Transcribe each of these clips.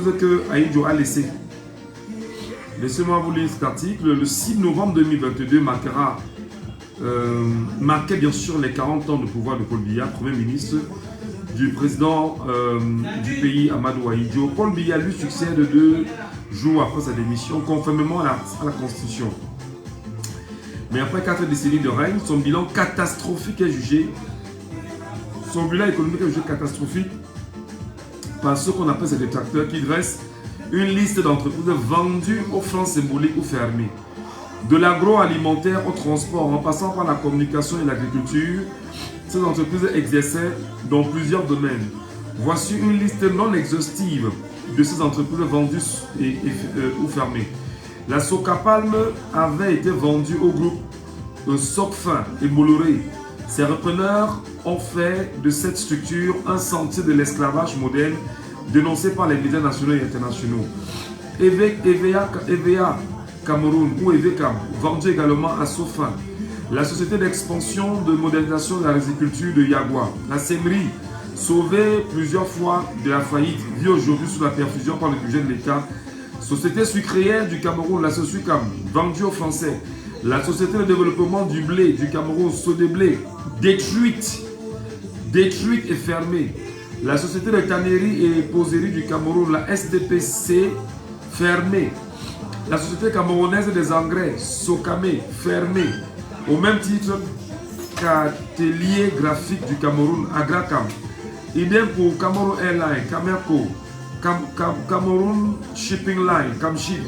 que Ahidjo a laissé. Laissez-moi vous lire cet article. Le 6 novembre 2022 marquait bien sûr les 40 ans de pouvoir de Paul Biya, Premier ministre du président du pays, Amadou Ahidjo. Paul Biya lui succède 2 jours après sa démission, conformément à la Constitution. Mais après 4 décennies de règne, son bilan catastrophique est jugé. Son bilan économique est jugé catastrophique par ce qu'on appelle ces détracteurs qui dressent une liste d'entreprises vendues aux francs symboliques ou fermées. De l'agroalimentaire au transport, en passant par la communication et l'agriculture, ces entreprises exerçaient dans plusieurs domaines. Voici une liste non exhaustive de ces entreprises vendues ou fermées. La Socapalm avait été vendue au groupe Socfin et Bolloré. Ces repreneurs ont fait de cette structure un sentier de l'esclavage moderne dénoncé par les médias nationaux et internationaux. EVA Cameroun ou EVCAM, vendu également à Sofin. La société d'expansion de modernisation de la riziculture de Yagua. La Semri, sauvée plusieurs fois de la faillite, vit aujourd'hui sous la perfusion par le budget de l'État. Société sucrière du Cameroun, la Sosucam, vendue aux Français. La société de développement du blé du Cameroun, Sodeblé, détruite et fermée. La société de tannerie et poserie du Cameroun, la STPC, fermée. La société camerounaise des engrais, Socamé, fermée. Au même titre qu'Atelier graphique du Cameroun, Agracam. Idem pour Cameroun Airlines, Camerco, Cameroun Shipping Line, Camship.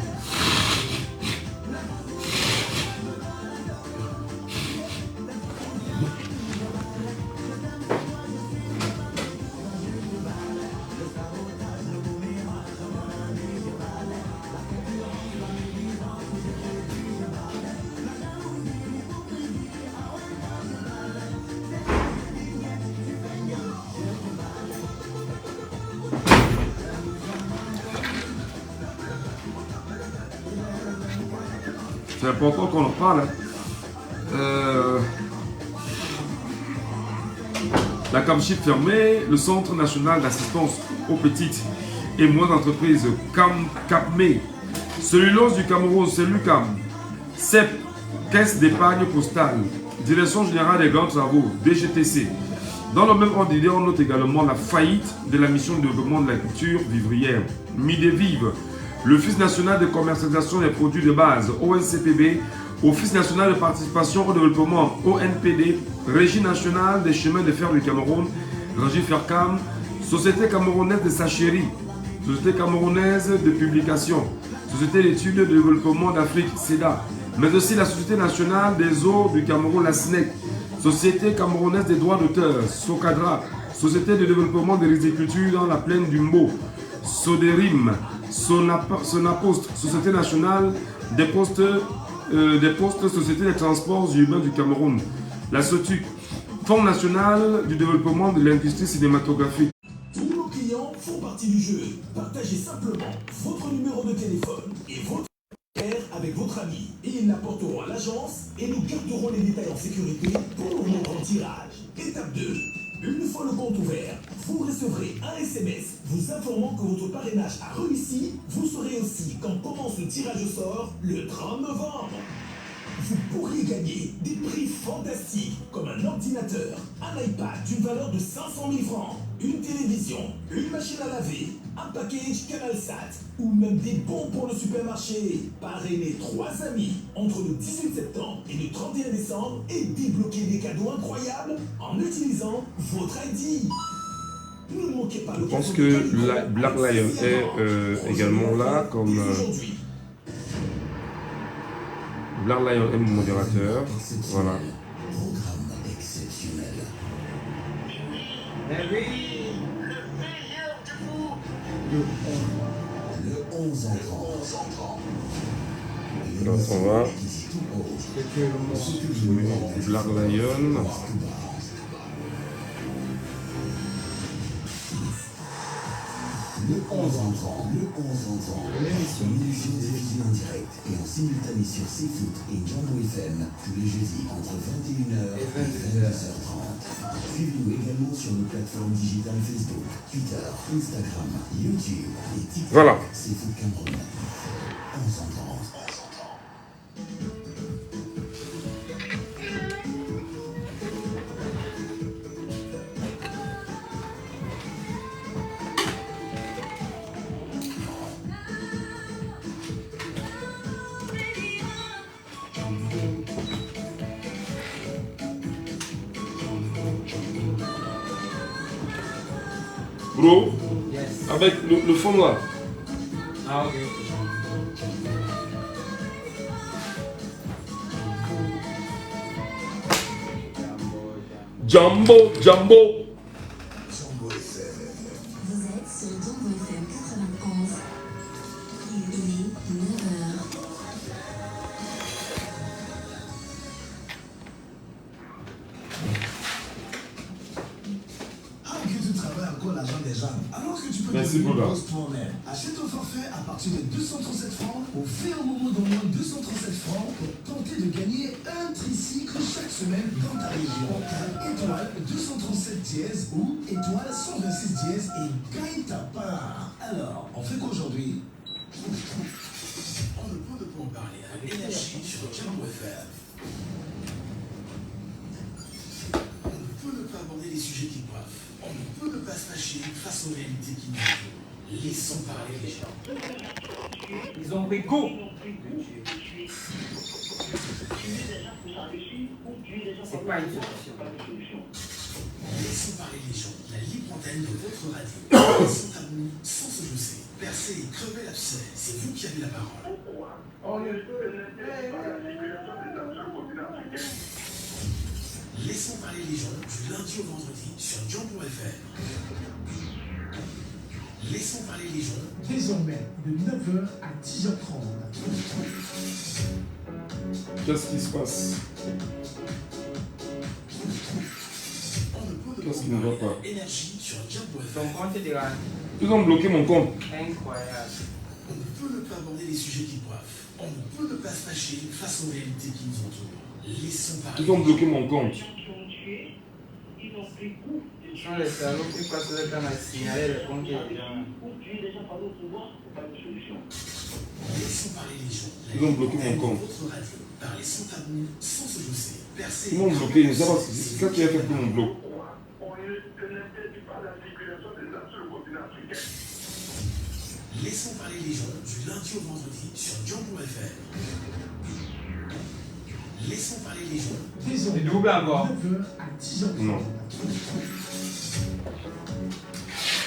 C'est important qu'on en parle. La Camship fermée, le Centre national d'assistance aux petites et moyennes entreprises, CAPME, Cellulose du Cameroun, Cellucam, CEP, Caisse d'épargne postale, Direction générale des grands travaux, DGTC. Dans le même ordre d'idée, on note également la faillite de la mission de développement de la culture vivrière, Midevive, l'Office national de commercialisation des produits de base, ONCPB, Office national de participation au développement, ONPD, Régie nationale des chemins de fer du Cameroun, Régie Fercam, Société camerounaise de sacherie, Société camerounaise de publication, Société d'études de développement d'Afrique, SEDA, mais aussi la Société nationale des eaux du Cameroun, la SNEC, Société camerounaise des droits d'auteur, SOCADRA, Société de développement de riziculture dans la plaine du Mbo, Soderim, Sonapost, Société nationale des postes, Société des transports urbains du Cameroun, la SOTUC, Fonds national du développement de l'industrie cinématographique. Tous nos clients font partie du jeu. Partagez simplement votre numéro de téléphone et votre avec votre ami et ils l'apporteront à l'agence et nous garderons les détails en sécurité pour mon grand tirage. Étape 2. Une fois le compte ouvert, vous recevrez un SMS vous informant que votre parrainage a réussi. Vous saurez aussi quand commence le tirage au sort le 30 novembre. Vous pourrez gagner des prix fantastiques comme un ordinateur, un iPad d'une valeur de 500 000 francs, une télévision, une machine à laver, un package CanalSat ou même des bons pour le supermarché. Parrainez 3 amis entre le 18 septembre et le 31 décembre et débloquez des cadeaux incroyables en utilisant votre ID. Ne manquez pas. Je pense que Black Lion est également là comme... Black Lion est mon modérateur, voilà. Programme exceptionnel. Mais oui, le meilleur de vous. Le 11 entrant. Là, on va. Black Lion. Le 11 entrant, l'émission diffusée en direct et en simultané sur CFoot et Django FM tous les jeudis entre 21h et 22h30. Suivez-nous également sur nos plateformes digitales Facebook, Twitter, Instagram, YouTube et TikTok. Voilà. CFoot Cameroun. 11 entrant. Bro, Yes. avec le fond là. Ah, ok. Jumbo, Jumbo. Django FM. Vous êtes sur Django FM 91. Il est 9h. Ah, que tu travailles encore l'argent des gens. Alors que tu peux Merci, devenir Bola. boss toi-même. Achète ton forfait à partir de 237 francs ou fais un moment d'au moins 237 francs pour tenter de gagner un tricycle chaque semaine dans ta région. Tape étoile 237 dièse ou étoile 126 dièse et gagne ta part. Alors, on fait quoi aujourd'hui? On ne peut pas en parler avec énergie sur Django FM. On ne peut ne pas aborder les sujets qui coiffent. On ne peut ne pas se fâcher face aux réalités qui nous entourent. Laissons parler les gens. Ils ont pris goût. C'est pas une solution. Laissons parler les gens. La libre antenne de votre radio. Sans tabou, sans se jousser. Percer et crever l'abcès. C'est vous qui avez la parole. Laissons parler les gens du lundi au vendredi sur Django FM. Laissons parler les gens. Désormais, de 9h à 10h30. Qu'est-ce qui se passe? Qu'est-ce qui ne va pas? Énergie sur Django Ton FM. compte est déjà Ils ont bloqué mon compte. incroyable. On ne peut ne pas aborder les sujets qui coiffent. On ne peut ne pas se fâcher face aux réalités qui nous entourent. Laissons parler. Ils ont bloqué mon compte. Ce sont les salauds qui passent le temps à signaler le compte est déjà. Laissons parler les gens. Ils ont bloqué mon compte. Votre radio. Parlez sans tabou, sans se jousser. Percer. Ils m'ont bloqué. Je ne sais pas, c'est ça qui a fait que mon bloc. Laissons parler les gens du lundi au vendredi sur Django FM. Laissons parler les gens. C'est double encore. 9h à 10h30. Non.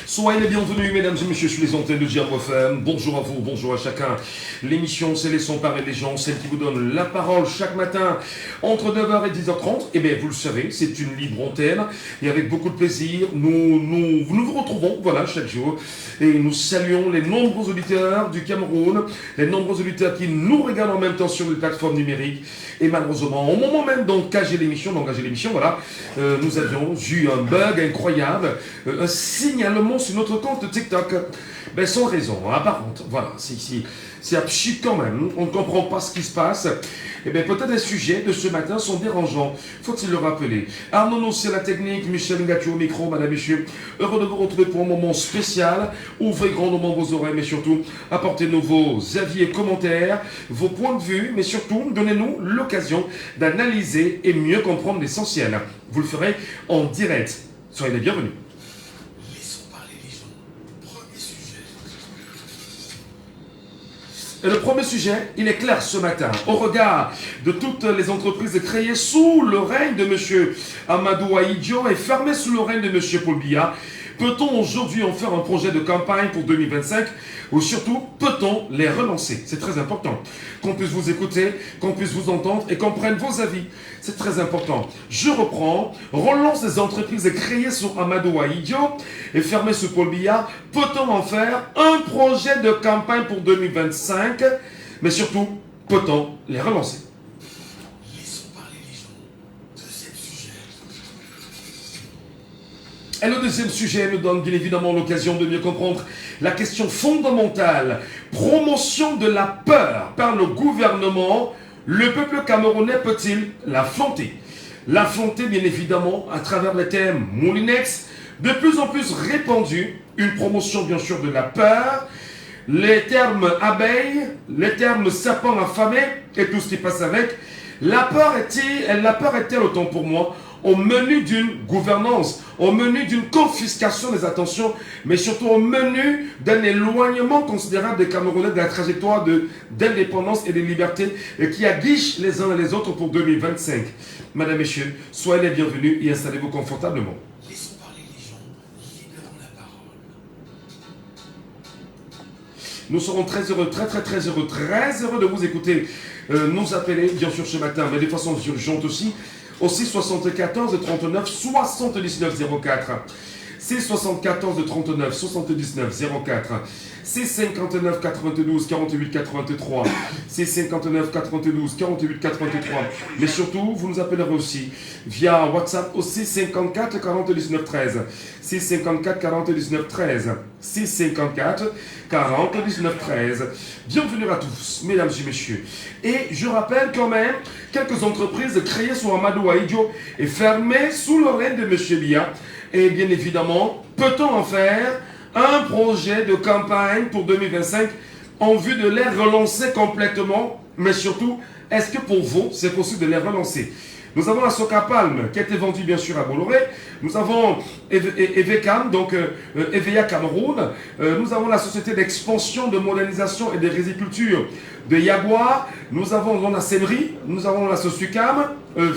Soyez les bienvenus, mesdames et messieurs, sur les antennes de Django FM. Bonjour à vous, bonjour à chacun. L'émission, c'est Laissons parler les gens, celle qui vous donne la parole chaque matin entre 9h et 10h30. Eh bien, vous le savez, c'est une libre antenne. Et avec beaucoup de plaisir, nous vous retrouvons, voilà, chaque jour. Et nous saluons les nombreux auditeurs du Cameroun, les nombreux auditeurs qui nous regardent en même temps sur les plateformes numériques. Et malheureusement, au moment même d'engager l'émission, voilà, nous avions eu un bug incroyable, un signalement sur notre compte TikTok. Ben, sans raison, apparente. Voilà, c'est absurde quand même. On ne comprend pas ce qui se passe. Et bien, peut-être les sujets de ce matin sont dérangeants. Faut-il le rappeler? Arnaud, c'est la technique. Michel Ngati au micro, madame, messieurs. Heureux de vous retrouver pour un moment spécial. Ouvrez grandement vos oreilles, mais surtout, apportez-nous vos avis et commentaires, vos points de vue, mais surtout, donnez-nous l'occasion d'analyser et mieux comprendre l'essentiel. Vous le ferez en direct. Soyez les bienvenus. Laissons parler les gens. Premier sujet. Et le premier sujet, il est clair ce matin. Au regard de toutes les entreprises créées sous le règne de M. Amadou Ahidjo et fermées sous le règne de M. Paul Biya, peut-on aujourd'hui en faire un projet de campagne pour 2025 ou surtout, peut-on les relancer? C'est très important. Qu'on puisse vous écouter, qu'on puisse vous entendre et qu'on prenne vos avis. C'est très important. Je reprends. Relance des entreprises créées sous Amadou Ahidjo et fermées sous Paul Biya. Peut-on en faire un projet de campagne pour 2025? Mais surtout, peut-on les relancer? Laissons parler les gens. Deuxième sujet. Et le deuxième sujet nous donne bien évidemment l'occasion de mieux comprendre la question fondamentale. Promotion de la peur par le gouvernement. Le peuple camerounais peut-il l'affronter? L'affronter bien évidemment à travers les thèmes Moulinex, de plus en plus répandus, une promotion bien sûr de la peur, les termes abeilles, les termes serpent affamé et tout ce qui passe avec. La peur est-elle autant pour moi au menu d'une gouvernance, au menu d'une confiscation des attentions, mais surtout au menu d'un éloignement considérable des Camerounais de la trajectoire d'indépendance et de liberté qui aguiche les uns et les autres pour 2025. Madame, Messieurs, soyez les bienvenus et installez-vous confortablement. Laissons parler les gens, libérons la parole. Nous serons très heureux de vous écouter, nous appeler bien sûr ce matin, mais de façon urgente aussi, au 674 39 79 04. 674 39 79 04. 659 92 48 83. 659 92 48 83. Mais surtout, vous nous appellerez aussi via WhatsApp au 654 40 19 13. 654 40 19 13. 654 40 19 13. Bienvenue à tous, mesdames et messieurs. Et je rappelle quand même quelques entreprises créées sur Amadou Aïdjo et fermées sous le règne de M. Bia. Et bien évidemment, peut-on en faire un projet de campagne pour 2025 en vue de les relancer complètement? Mais surtout, est-ce que pour vous, c'est possible de les relancer? Nous avons la Soca Palme qui a été vendue bien sûr à Bolloré. Nous avons EVCAM, donc EVEA Cameroun. Nous avons la société d'expansion, de modernisation et de riziculture de Yagua. Nous avons la Sémerie. Nous avons la Sosucam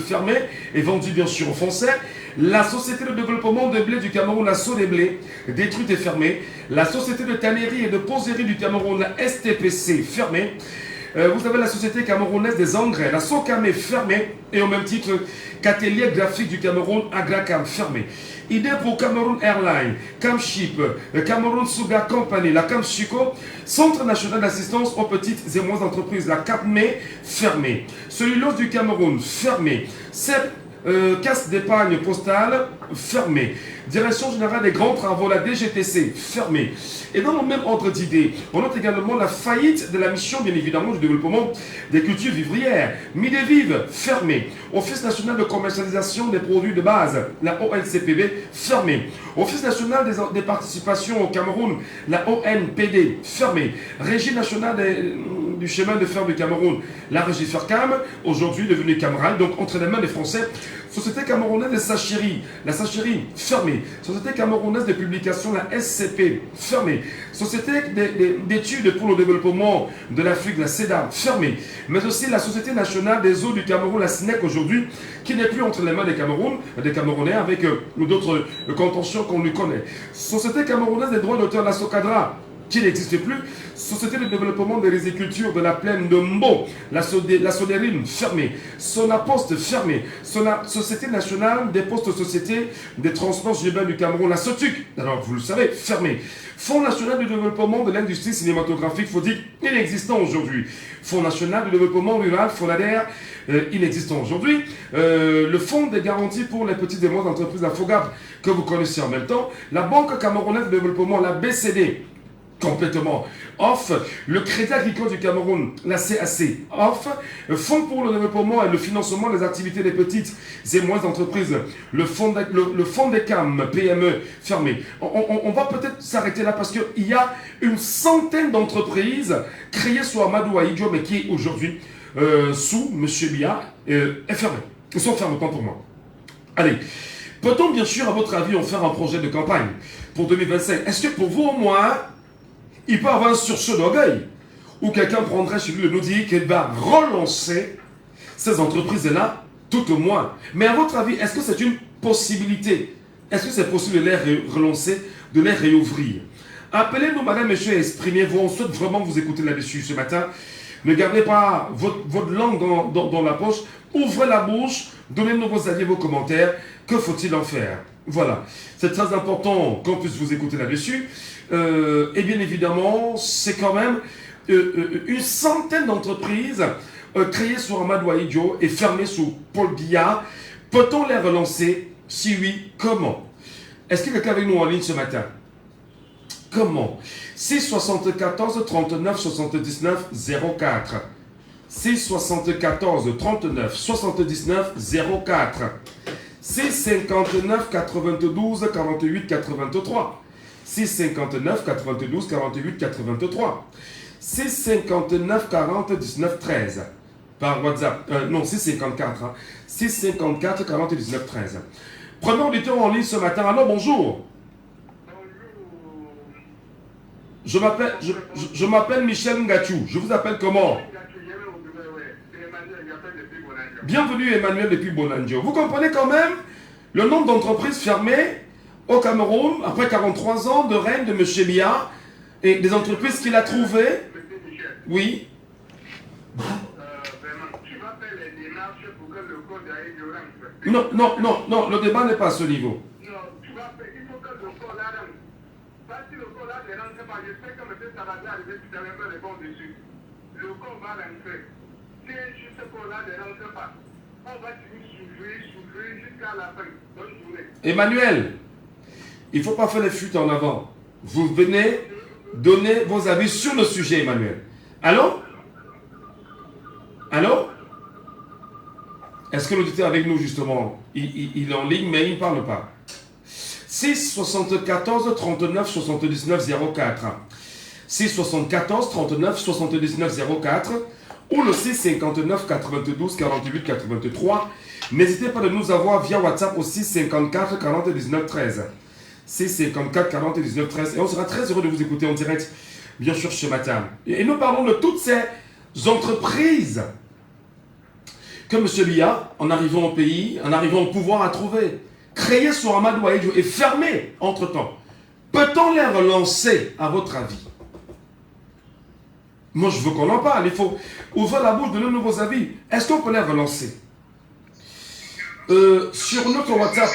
fermée et vendue bien sûr aux Français. La société de développement de blé du Cameroun, la Sceaux des Blés, détruite et fermée. La société de tannerie et de poserie du Cameroun, la STPC, fermée. Vous avez la société camerounaise des engrais, la Socamé, fermée. Et au même titre qu'Atelier graphique du Cameroun, Agracam, fermée. Idée pour Cameroun Airlines, Camship, Cameroun Sugar Company, la Camsuco, Centre national d'assistance aux petites et moyennes entreprises, la CAPME, fermée. Cellulose du Cameroun, fermée. Caisse d'épargne postale, fermée. Direction générale des grands travaux, la DGTC, fermée. Et dans le même ordre d'idées, on note également la faillite de la mission, bien évidemment, du développement des cultures vivrières. Midevive, fermée. Office national de commercialisation des produits de base, la ONCPB, fermée. Office national des participations au Cameroun, la ONPD, fermée. Régie nationale du chemin de fer du Cameroun, la Régie Fercam, aujourd'hui devenue Camral, donc entre les mains des Français. Société camerounaise de Sacherie, la Sacherie, fermée. Société camerounaise de publication, la SCP, fermée. Société d'études pour le développement de l'Afrique, la CEDA, fermée. Mais aussi la Société nationale des eaux du Cameroun, la SNEC aujourd'hui, qui n'est plus entre les mains des Camerounais avec d'autres contentions qu'on lui connaît. Société camerounaise des droits d'auteur, la SOCADRA, qui n'existe plus. Société de développement des rizicultures de la plaine de Mbo, la Sodérine, fermée. Sonapost, fermée. Société nationale des postes sociétés des transports urbains du Cameroun, la SOTUC, alors vous le savez, fermée. Fonds national du développement de l'industrie cinématographique, faut dire, inexistant aujourd'hui. Fonds national du développement rural, FONADER, inexistant aujourd'hui. Le Fonds des garanties pour les petites et moyennes entreprises, la FOGAP, que vous connaissez en même temps. La Banque camerounaise de développement, la BCD, complètement off. Le Crédit agricole du Cameroun, la CAC, off. Fonds pour le développement et le financement des activités des petites et moyennes entreprises, le fonds des CAM, PME, fermé. On va peut-être s'arrêter là parce qu'il y a une centaine d'entreprises créées sur Amadou Aïdjo, mais qui aujourd'hui, sous M. Bia, est fermée. Ils sont fermés, pas pour moi. Allez. Peut-on bien sûr, à votre avis, en faire un projet de campagne pour 2025? Est-ce que pour vous, au moins, il peut avoir un sursaut d'orgueil où quelqu'un prendrait chez lui le nous dit qu'il va relancer ces entreprises-là, tout au moins. Mais à votre avis, est-ce que c'est une possibilité? Est-ce que c'est possible de les relancer, de les réouvrir? Appelez-nous, madame, monsieur, et exprimez-vous. On souhaite vraiment vous écouter là-dessus ce matin. Ne gardez pas votre langue dans la poche. Ouvrez la bouche, donnez-nous vos avis, vos commentaires. Que faut-il en faire? Voilà. C'est très important qu'on puisse vous écouter là-dessus. Et bien évidemment, c'est quand même une centaine d'entreprises créées sur Amadou Aïdjo et fermées sous Paul Biya. Peut-on les relancer? Si oui, comment? Est-ce que quelqu'un avec nous en ligne ce matin? Comment? 674 39 79 04. 674 39 79 04. 659 92 48 83. 659 92 48 83. 659 40 19 13. Par WhatsApp. Non, 654. Hein. 654 40 19 13. Prenons auditeur en ligne ce matin. Alors, bonjour. Je m'appelle Michel Ngachou. Je vous appelle comment? Bienvenue Emmanuel depuis Bonanjo. Vous comprenez quand même le nombre d'entreprises fermées au Cameroun après 43 ans de règne de M. Biya et des entreprises qu'il a trouvées? Oui. Non, non, non, non, le débat n'est pas à ce niveau. Le corps va rentrer. Si ce corps-là ne rentre pas, on va souffrir jusqu'à la fin. Bonne journée. Emmanuel, il ne faut pas faire les fuites en avant. Vous venez donner vos avis sur le sujet, Emmanuel. Allô? Allô? Est-ce que l'auditeur est avec nous, justement? Il est en ligne, mais il ne parle pas. 6 74 39 79 04. 6 74 39 79 04 ou le 6 59 92 48 83. N'hésitez pas de nous avoir via WhatsApp au 6 54 40 19 13. 6 54 40 19 13. Et on sera très heureux de vous écouter en direct, bien sûr, ce matin. Et nous parlons de toutes ces entreprises que M. Biya, en arrivant au pays, en arrivant au pouvoir, a trouvé. Créées sur Amadou Ahidjo et fermées entre-temps. Peut-on les relancer, à votre avis? Moi, je veux qu'on en parle. Il faut ouvrir la bouche, donner de nouveaux avis. Est-ce qu'on peut les relancer? Sur notre WhatsApp,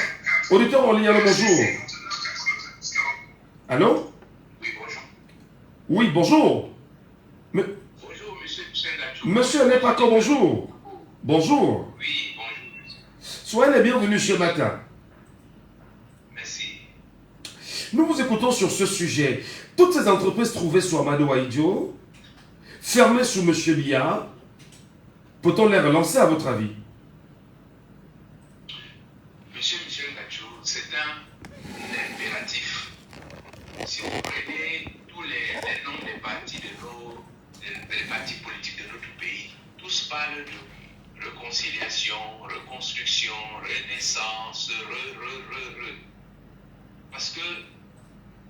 auditeur en ligne, allô, bonjour. Allô? Oui, bonjour. Oui, bonjour. Bonjour, monsieur Ngachou. Monsieur Nepako, bonjour. Bonjour. Oui, bonjour. Soyez les bienvenus ce matin. Merci. Nous vous écoutons sur ce sujet. Toutes ces entreprises trouvées sur Amadou Ahidjo, fermées sous M. Biya, peut-on les relancer à votre avis? Monsieur Ngachou, c'est un impératif. Si vous prenez tous les noms des partis des partis politiques de notre pays, tous parlent de réconciliation, reconstruction, renaissance, Parce que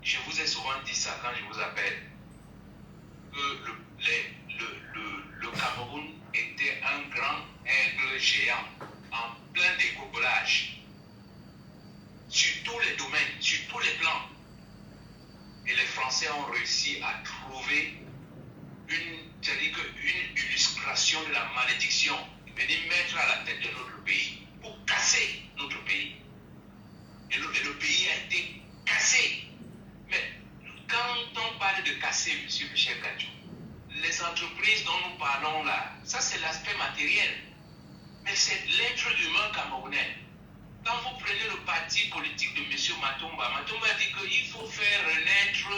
je vous ai souvent dit ça quand je vous appelle, que le Cameroun était un grand aigle géant en plein découpage sur tous les domaines, sur tous les plans. Et les Français ont réussi à trouver une illustration de la malédiction, venir mettre à la tête de notre pays pour casser notre pays. Et le pays a été cassé. Mais quand on parle de casser, M. Michel Ngachou, les entreprises dont nous parlons là, ça c'est l'aspect matériel. Mais c'est l'être humain camerounais. Quand vous prenez le parti politique de M. Matomba, Matomba dit qu'il faut faire renaître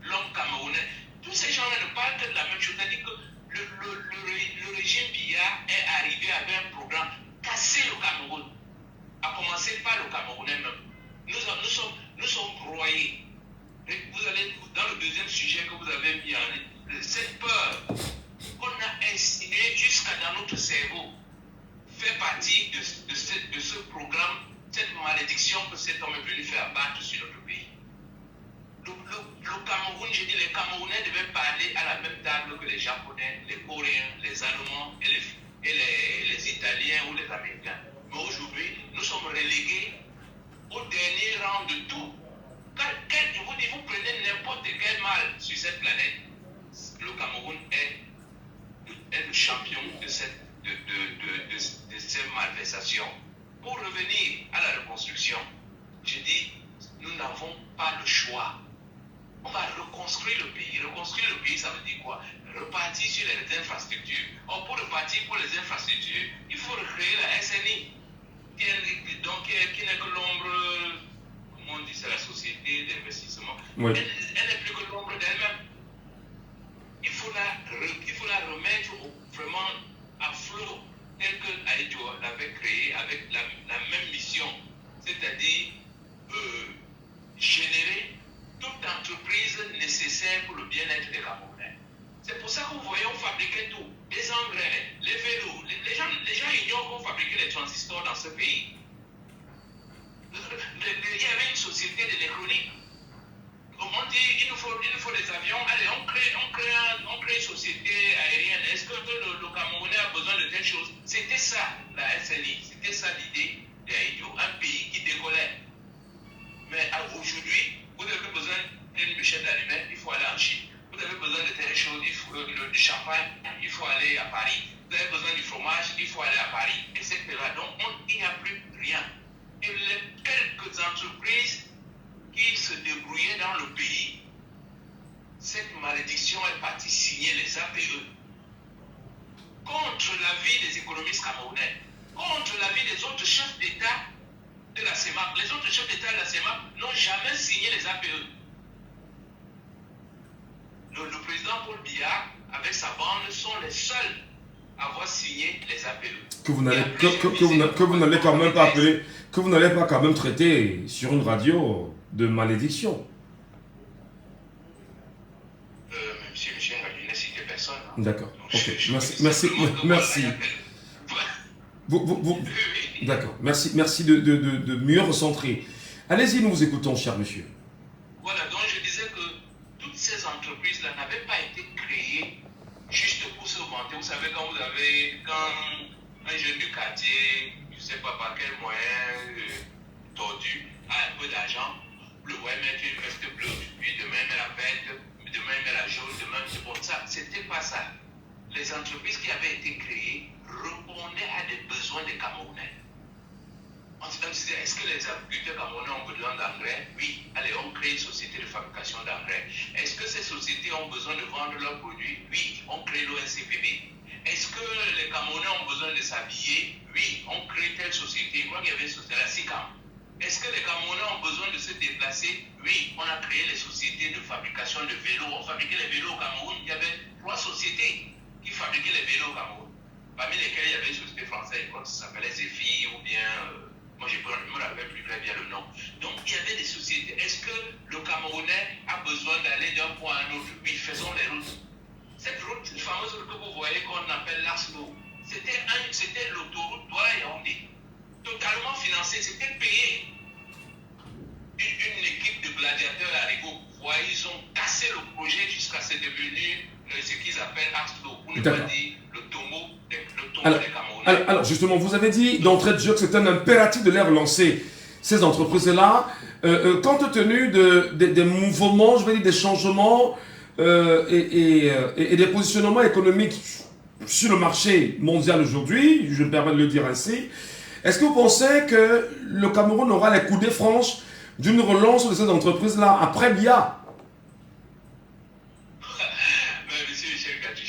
l'homme camerounais. Tous ces gens-là ne parlent que de la même chose. C'est-à-dire que le régime Biya est arrivé avec un programme casser le Cameroun. À commencer par le Camerounais même. Nous sommes broyés. Et vous allez, dans le deuxième sujet que vous avez mis en ligne, cette peur qu'on a instillée jusqu'à dans notre cerveau fait partie de ce programme, cette malédiction que cet homme est venu faire abattre sur notre pays. Le Cameroun, je dis, les Camerounais devaient parler à la même table que les Japonais, les Coréens, les Allemands et les Italiens ou les Américains. Mais aujourd'hui, nous sommes relégués au dernier rang de tout. Je vous dis, vous prenez n'importe quel mal sur cette planète, le Cameroun est le champion de cette malversation. Pour revenir à la reconstruction, je dis, nous n'avons pas le choix. On va reconstruire le pays. Reconstruire le pays, ça veut dire quoi? Repartir sur les infrastructures. Or, pour repartir pour les infrastructures, il faut recréer la SNI, qui n'est que l'ombre, comment on dit, c'est la société d'investissement. Oui. Elle n'est plus que l'ombre d'elle-même. Il faut la remettre vraiment à flot, tel que Aïdjo l'avait créé avec la même mission, c'est-à-dire générer toute entreprise nécessaire pour le bien-être des Camerounais. C'est pour ça que vous voyez, on fabriquait tout, les engrais, les vélos. Les gens ignorent qu'on fabriquait les transistors dans ce pays. Il y avait une société d'électronique. On dit il nous faut des avions, allez, on crée une société aérienne. Est-ce que le Camerounais a besoin de telle chose? C'était ça, la SNI, c'était ça l'idée d'Aïdjo, un pays qui décollait. Mais aujourd'hui, vous avez besoin d'une bûchette d'allumettes, il faut aller en Chine. Vous avez besoin de telle chose, il faut du champagne, il faut aller à Paris. Vous avez besoin du fromage, il faut aller à Paris, etc. Donc il n'y a plus rien. Et les quelques entreprises qui se débrouillaient dans le pays, cette malédiction est partie signer les APE contre l'avis des économistes camerounais, contre l'avis des autres chefs d'État de la CEMAC. Les autres chefs d'État de la CEMAC n'ont jamais signé les APE. Le président Paul Biya, avec sa bande, sont les seuls à avoir signé les APE. Que vous n'allez quand même pas appeler, que vous n'allez pas quand même traiter sur une radio de malédiction. Monsieur Michel, je n'ai cité personne. Hein. D'accord. Ok. Merci. D'accord. Merci de mieux recentrer. Allez-y, nous vous écoutons, cher monsieur. Voilà, donc je disais que toutes ces entreprises-là n'avaient pas été créées juste pour se vanter. Vous savez, quand un jeune du quartier, je ne sais pas par quel moyen tordu, a un peu d'argent, le voit mettre une veste bleue, puis demain il met la verte, demain il met la jaune, demain c'est bon. Ça, c'était pas ça. Les entreprises qui avaient été créées répondaient à des besoins des Camerounais. On se disait, est-ce que les agriculteurs camerounais ont besoin d'engrais? Oui. Allez, on crée une société de fabrication d'engrais. Est-ce que ces sociétés ont besoin de vendre leurs produits? Oui. On crée l'ONCPB. Est-ce que les Camerounais ont besoin de s'habiller? Oui. On crée telle société. Je crois qu'il y avait une société à SICAM. Est-ce que les Camerounais ont besoin de se déplacer? Oui. On a créé les sociétés de fabrication de vélos. On fabriquait les vélos au Cameroun. Il y avait 3 sociétés qui fabriquaient les vélos au Cameroun. Parmi lesquelles il y avait une société française, je crois que ça s'appelait Zephyr ou bien... moi, je ne me rappelle plus très bien le nom. Donc, il y avait des sociétés. Est-ce que le Camerounais a besoin d'aller d'un point à un autre? Oui, faisons les routes. Cette route, cette fameuse route que vous voyez qu'on appelle l'Aslo, c'était l'autoroute Douala-Yaoundé. Totalement financée, c'était payé. Une équipe de gladiateurs à Rigaud. Vous voyez, ils ont cassé le projet jusqu'à ce que c'est devenu ce qu'ils appellent Aslo, pour ne pas dire le Tomo des Camerounais. Alors, justement, vous avez dit d'entrée de jeu que c'est un impératif de les relancer, ces entreprises-là, compte tenu des mouvements, je vais dire des changements et des positionnements économiques sur le marché mondial aujourd'hui, je me permets de le dire ainsi. Est-ce que vous pensez que le Cameroun aura les coudées franches d'une relance de ces entreprises-là après Biya? Monsieur Michel Gadji,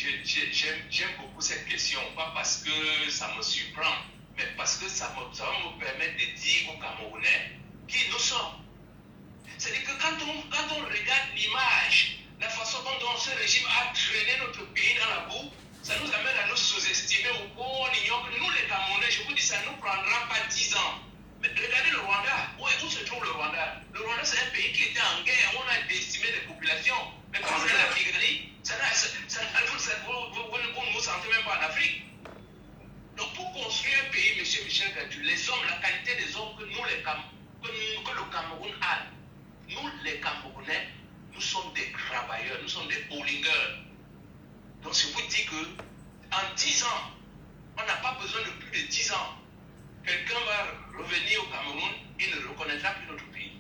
j'aime beaucoup cette question, pas parce que ça me surprend, mais parce que ça va me permettre de dire aux Camerounais qui nous sommes. C'est-à-dire que quand on regarde l'image, la façon dont ce régime a traîné notre pays dans la boue, ça nous amène à nous sous-estimer au point où on ignore que nous les Camerounais, je vous dis, ça ne nous prendra pas 10 ans. Mais regardez le Rwanda. Où se trouve le Rwanda? Le Rwanda, c'est un pays qui était en guerre, où on a décimé les populations. Mais quand vous êtes la Kigali, vous ne vous sentez même pas en Afrique. Donc pour construire un pays, monsieur Michel Gadji, les hommes, la qualité des hommes que que le Cameroun a, nous les Camerounais, nous sommes des travailleurs, nous sommes des bowlingers. Donc je vous dis que en 10 ans, on n'a pas besoin de plus de 10 ans. Quelqu'un va revenir au Cameroun, il ne reconnaîtra plus notre pays.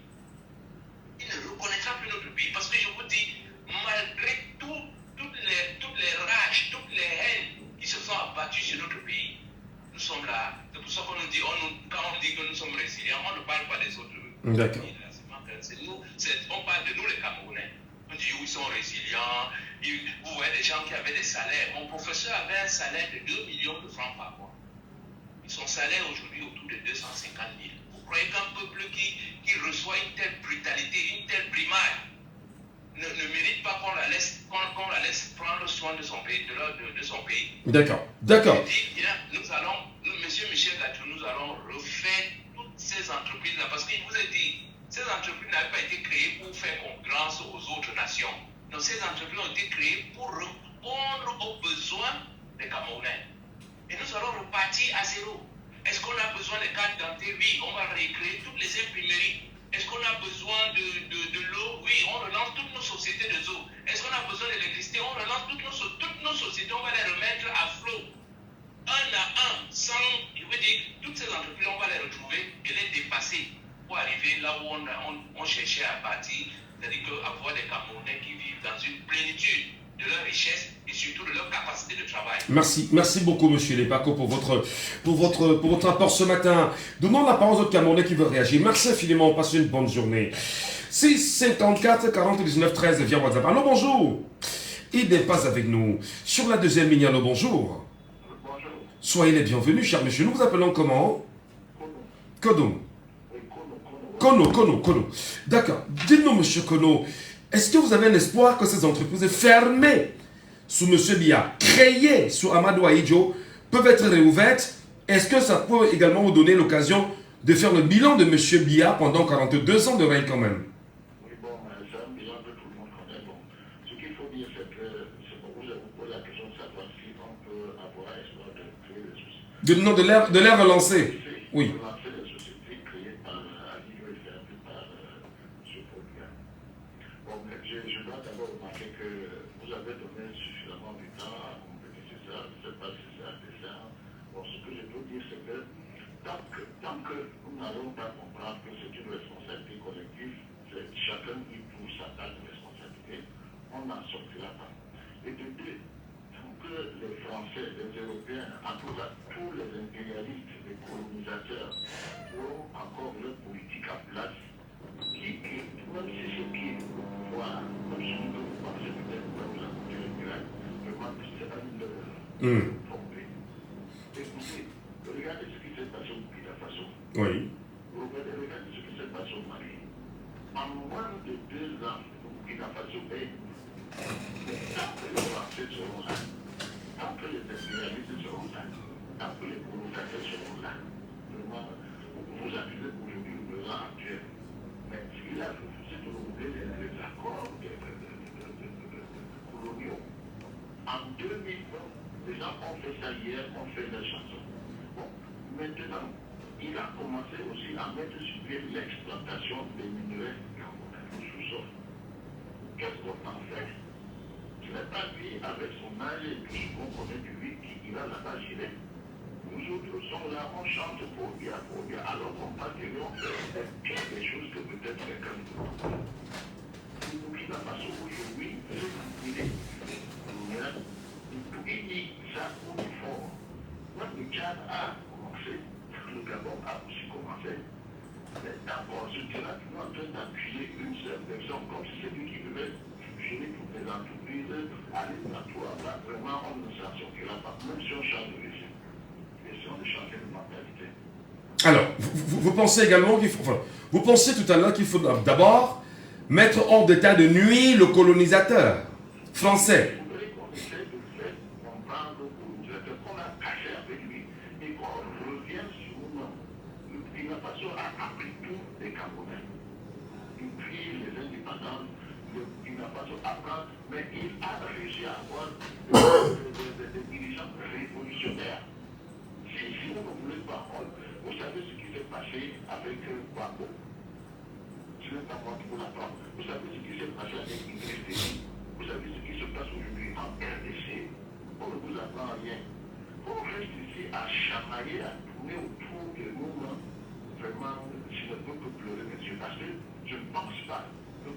Il ne reconnaîtra plus notre pays. Parce que je vous dis, malgré toutes les rages, toutes les haines qui se sont abattues sur notre pays, nous sommes là. C'est pour ça qu'on nous dit, quand on dit que nous sommes résilients, on ne parle pas des autres pays. D'accord. On parle de nous les Camerounais. On dit, ils sont résilients. Vous voyez des gens qui avaient des salaires. Mon professeur avait un salaire de 2 millions de francs par mois. Son salaire aujourd'hui autour de 250 000. Vous Vous croyez qu'un peuple qui reçoit une telle brutalité, une telle brimade, ne mérite pas qu'on la laisse prendre soin de son pays, de son pays? D'accord, d'accord. Je dis, bien, monsieur Michel Gatou, nous allons refaire toutes ces entreprises-là, parce qu'il vous a dit, ces entreprises n'avaient pas été créées pour faire concurrence aux autres nations. Donc ces entreprises ont été créées pour répondre aux besoins des Camerounais. Et nous allons repartir à zéro. Est-ce qu'on a besoin de cartes d'identité? Oui, on va recréer toutes les imprimeries. Est-ce qu'on a besoin de l'eau? Oui, on relance toutes nos sociétés de eau. Est-ce qu'on a besoin d'électricité? On relance toutes nos sociétés, on va les remettre à flot. Un à un, sans, je veux dire, toutes ces entreprises, on va les retrouver et les dépasser pour arriver là où on cherchait à bâtir, c'est-à-dire avoir des Camerounais qui vivent dans une plénitude de leur richesse et surtout de leur capacité de travail. Merci beaucoup, monsieur Lepako, pour votre apport ce matin. Donnons la parole aux autres Camerounais qui veulent réagir. Merci infiniment, passez une bonne journée. 6 54 40 19 13 via WhatsApp. Allô, bonjour. Il n'est pas avec nous. Sur la deuxième ligne, allô, bonjour. Bonjour. Soyez les bienvenus, cher monsieur. Nous vous appelons comment? Kono. Kono. D'accord. Dites-nous, monsieur Kono, est-ce que vous avez un espoir que ces entreprises fermées sous M. Biya, créées sous Amadou Ahidjo, peuvent être réouvertes? Est-ce que ça peut également vous donner l'occasion de faire le bilan de M. Biya pendant 42 ans de règne quand même? Oui, bon, c'est un bilan que tout le monde connaît. Bon, ce qu'il faut dire, c'est que c'est pour vous poser la question de savoir si on peut avoir espoir de créer des sociétés. De l'air relancé. Oui. Relancer les sociétés créées par Ahidjo et fermées par M. Biya. Bon, mais je dois d'abord remarquer que vous avez donné suffisamment de temps à compléter ça. Je ne sais pas si c'est un dessin. Bon, ce que je peux dire, c'est que tant que nous n'allons pas comprendre que c'est une responsabilité collective, chacun y trouve sa part de responsabilité, on n'en sortira pas. Et de deux, tant que les Français, les Européens, en tout cas tous les impérialistes, les colonisateurs, auront encore leur politique en place, même si c'est qui voit, même si vous pensez peut-être que vous avez un miracle, vraiment, c'est pas une tromperie. Écoutez, regardez ce qui s'est passé au Burkina Faso. Oui. Regardez ce qui s'est passé au Mali. En moins de 2 ans, le Burkina Faso est. Tant que les Français seront là, tant que les impérialistes seront là, tant que les colonisateurs seront là, vraiment, vous accusez aujourd'hui le besoin actuel. Mais il a refusé de renouveler les accords coloniaux. En 2020, les gens ont fait ça hier, ont fait leur chanson. Bon, maintenant, il a commencé aussi à mettre sur pied l'exploitation des minerais camerounais au sous-sol. Qu'est-ce qu'on en fait? Ce n'est pas lui, avec son âge et tout ce qu'on connaît de lui, qui ira là-bas girer. Nous autres sommes là, on chante pour bien, alors qu'on passe de lui, on fait bien des choses que peut-être quelqu'un ne peut pas. Le Burkina Faso aujourd'hui, il est ça uniforme. Quand le Tchad a commencé, le Gabon a aussi commencé. Mais d'abord, ce Tchad est en train d'appuyer une seule personne, comme si c'est lui qui devait gérer toutes les entreprises, aller partout à bas. Vraiment, on ne s'en sortira pas, même si on change de régime. Question de changer de mentalité. Alors, vous pensez également qu'il faut... Enfin, vous pensez tout à l'heure qu'il faut d'abord mettre hors d'état de nuire le colonisateur français. Mais il a réussi à avoir des dirigeants révolutionnaires. Si vous ne voulez pas, vous savez ce qui s'est passé avec Gbagbo. Ce n'est pas moi qui vous l'apprends. Vous savez ce qui s'est passé avec Idriss Déby. Vous savez ce qui se passe aujourd'hui en RDC. On ne vous apprend rien. On reste ici à chamailler, à tourner autour de nous. Vraiment, je ne peux que pleurer, monsieur, parce que je ne pense pas.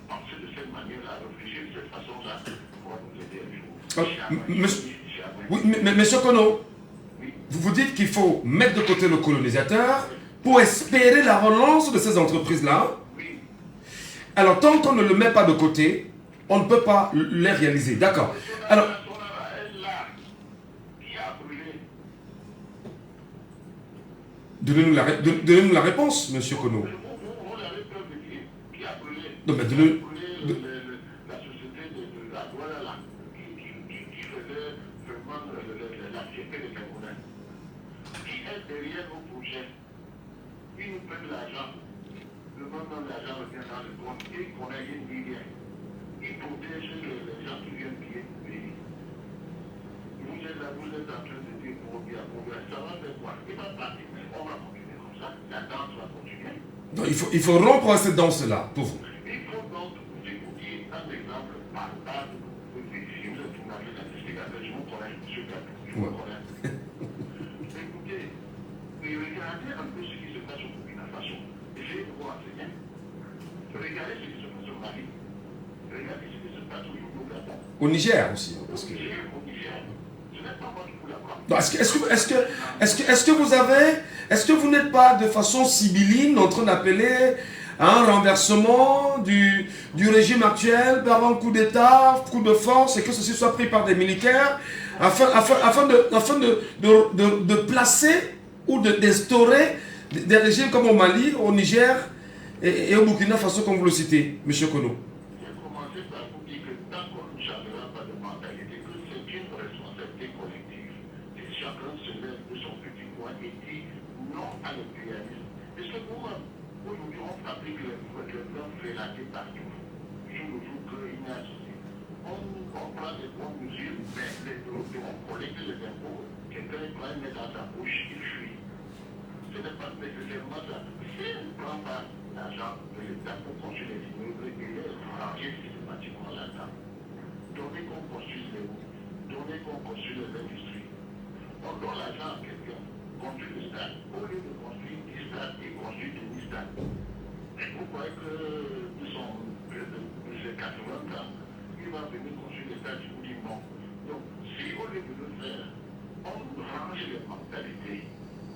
Penser de cette manière-là, réfléchir de cette façon-là, pour nous aider un jour. Oui, mais monsieur Kono, oui. Vous dites qu'il faut mettre de côté le colonisateur pour espérer la relance de ces entreprises-là. Oui. Alors, tant qu'on ne le met pas de côté, on ne peut pas les réaliser. D'accord. Alors, Donnez-nous la réponse, M. Kono. Vous l'avez peur de qui a brûlé. Non, mais La société de la Douala là, qui faisait vraiment la fierté des Camerounais. Qui est derrière nos projets. Ils nous prennent l'argent. Le montant de l'argent revient dans le compte. Et qu'on a une milliard. Ils protègent les gens qui viennent piller le pays. Vous êtes là, vous êtes en train de dire pour bien, ça va faire quoi? Il va partir, mais on va continuer comme ça. La danse va continuer. Non, il faut rompre cette danse-là, pour vous. Il faut donc vous écouter un exemple par base de si vous êtes tout à fait investigateur, je vous connais, M. Gabou, je vous connais. Écoutez, et regardez un peu ce qui se passe au Burkina Faso. Essayez de vous enseigner. Regardez ce qui se passe au Mali. Regardez ce qui se passe au Gabon. Au Niger aussi. Parce que... Au Niger. Ce n'est pas moi qui vous l'apprends. Est-ce que vous n'êtes pas de façon sibylline en train d'appeler à un renversement du régime actuel par un coup d'État, coup de force, et que ceci soit pris par des militaires afin de placer ou d'instaurer des régimes comme au Mali, au Niger et au Burkina Faso, comme vous le citez, M. Kono? J'ai commencé par vous dire que tant qu'on ne changera pas de mentalité, que c'est une responsabilité collective. Et chacun se lève de son petit coin et dit non à l'impérialisme. Parce que nous, aujourd'hui, on fabrique le blanc félaté partout. Jour le jour qu'il n'y a souci. On prend des bonnes mesures, mais on collecte les impôts. Quelqu'un prend une dans sa bouche, il fuit. Ce n'est pas nécessairement ça. Si on ne prend pas l'argent de l'État pour construire les immeubles et les ranger ces bâtiments là-dedans, donnez qu'on construise les routes, donnez qu'on construise les industries. On donne l'argent à quelqu'un, construit le stade, au lieu de construire 10 stades et construire 10 stades. Et vous croyez que nous sommes près de 80 ans, il va venir construire les stades, je vous dis non. Donc, si au lieu de le faire, on range les mentalités,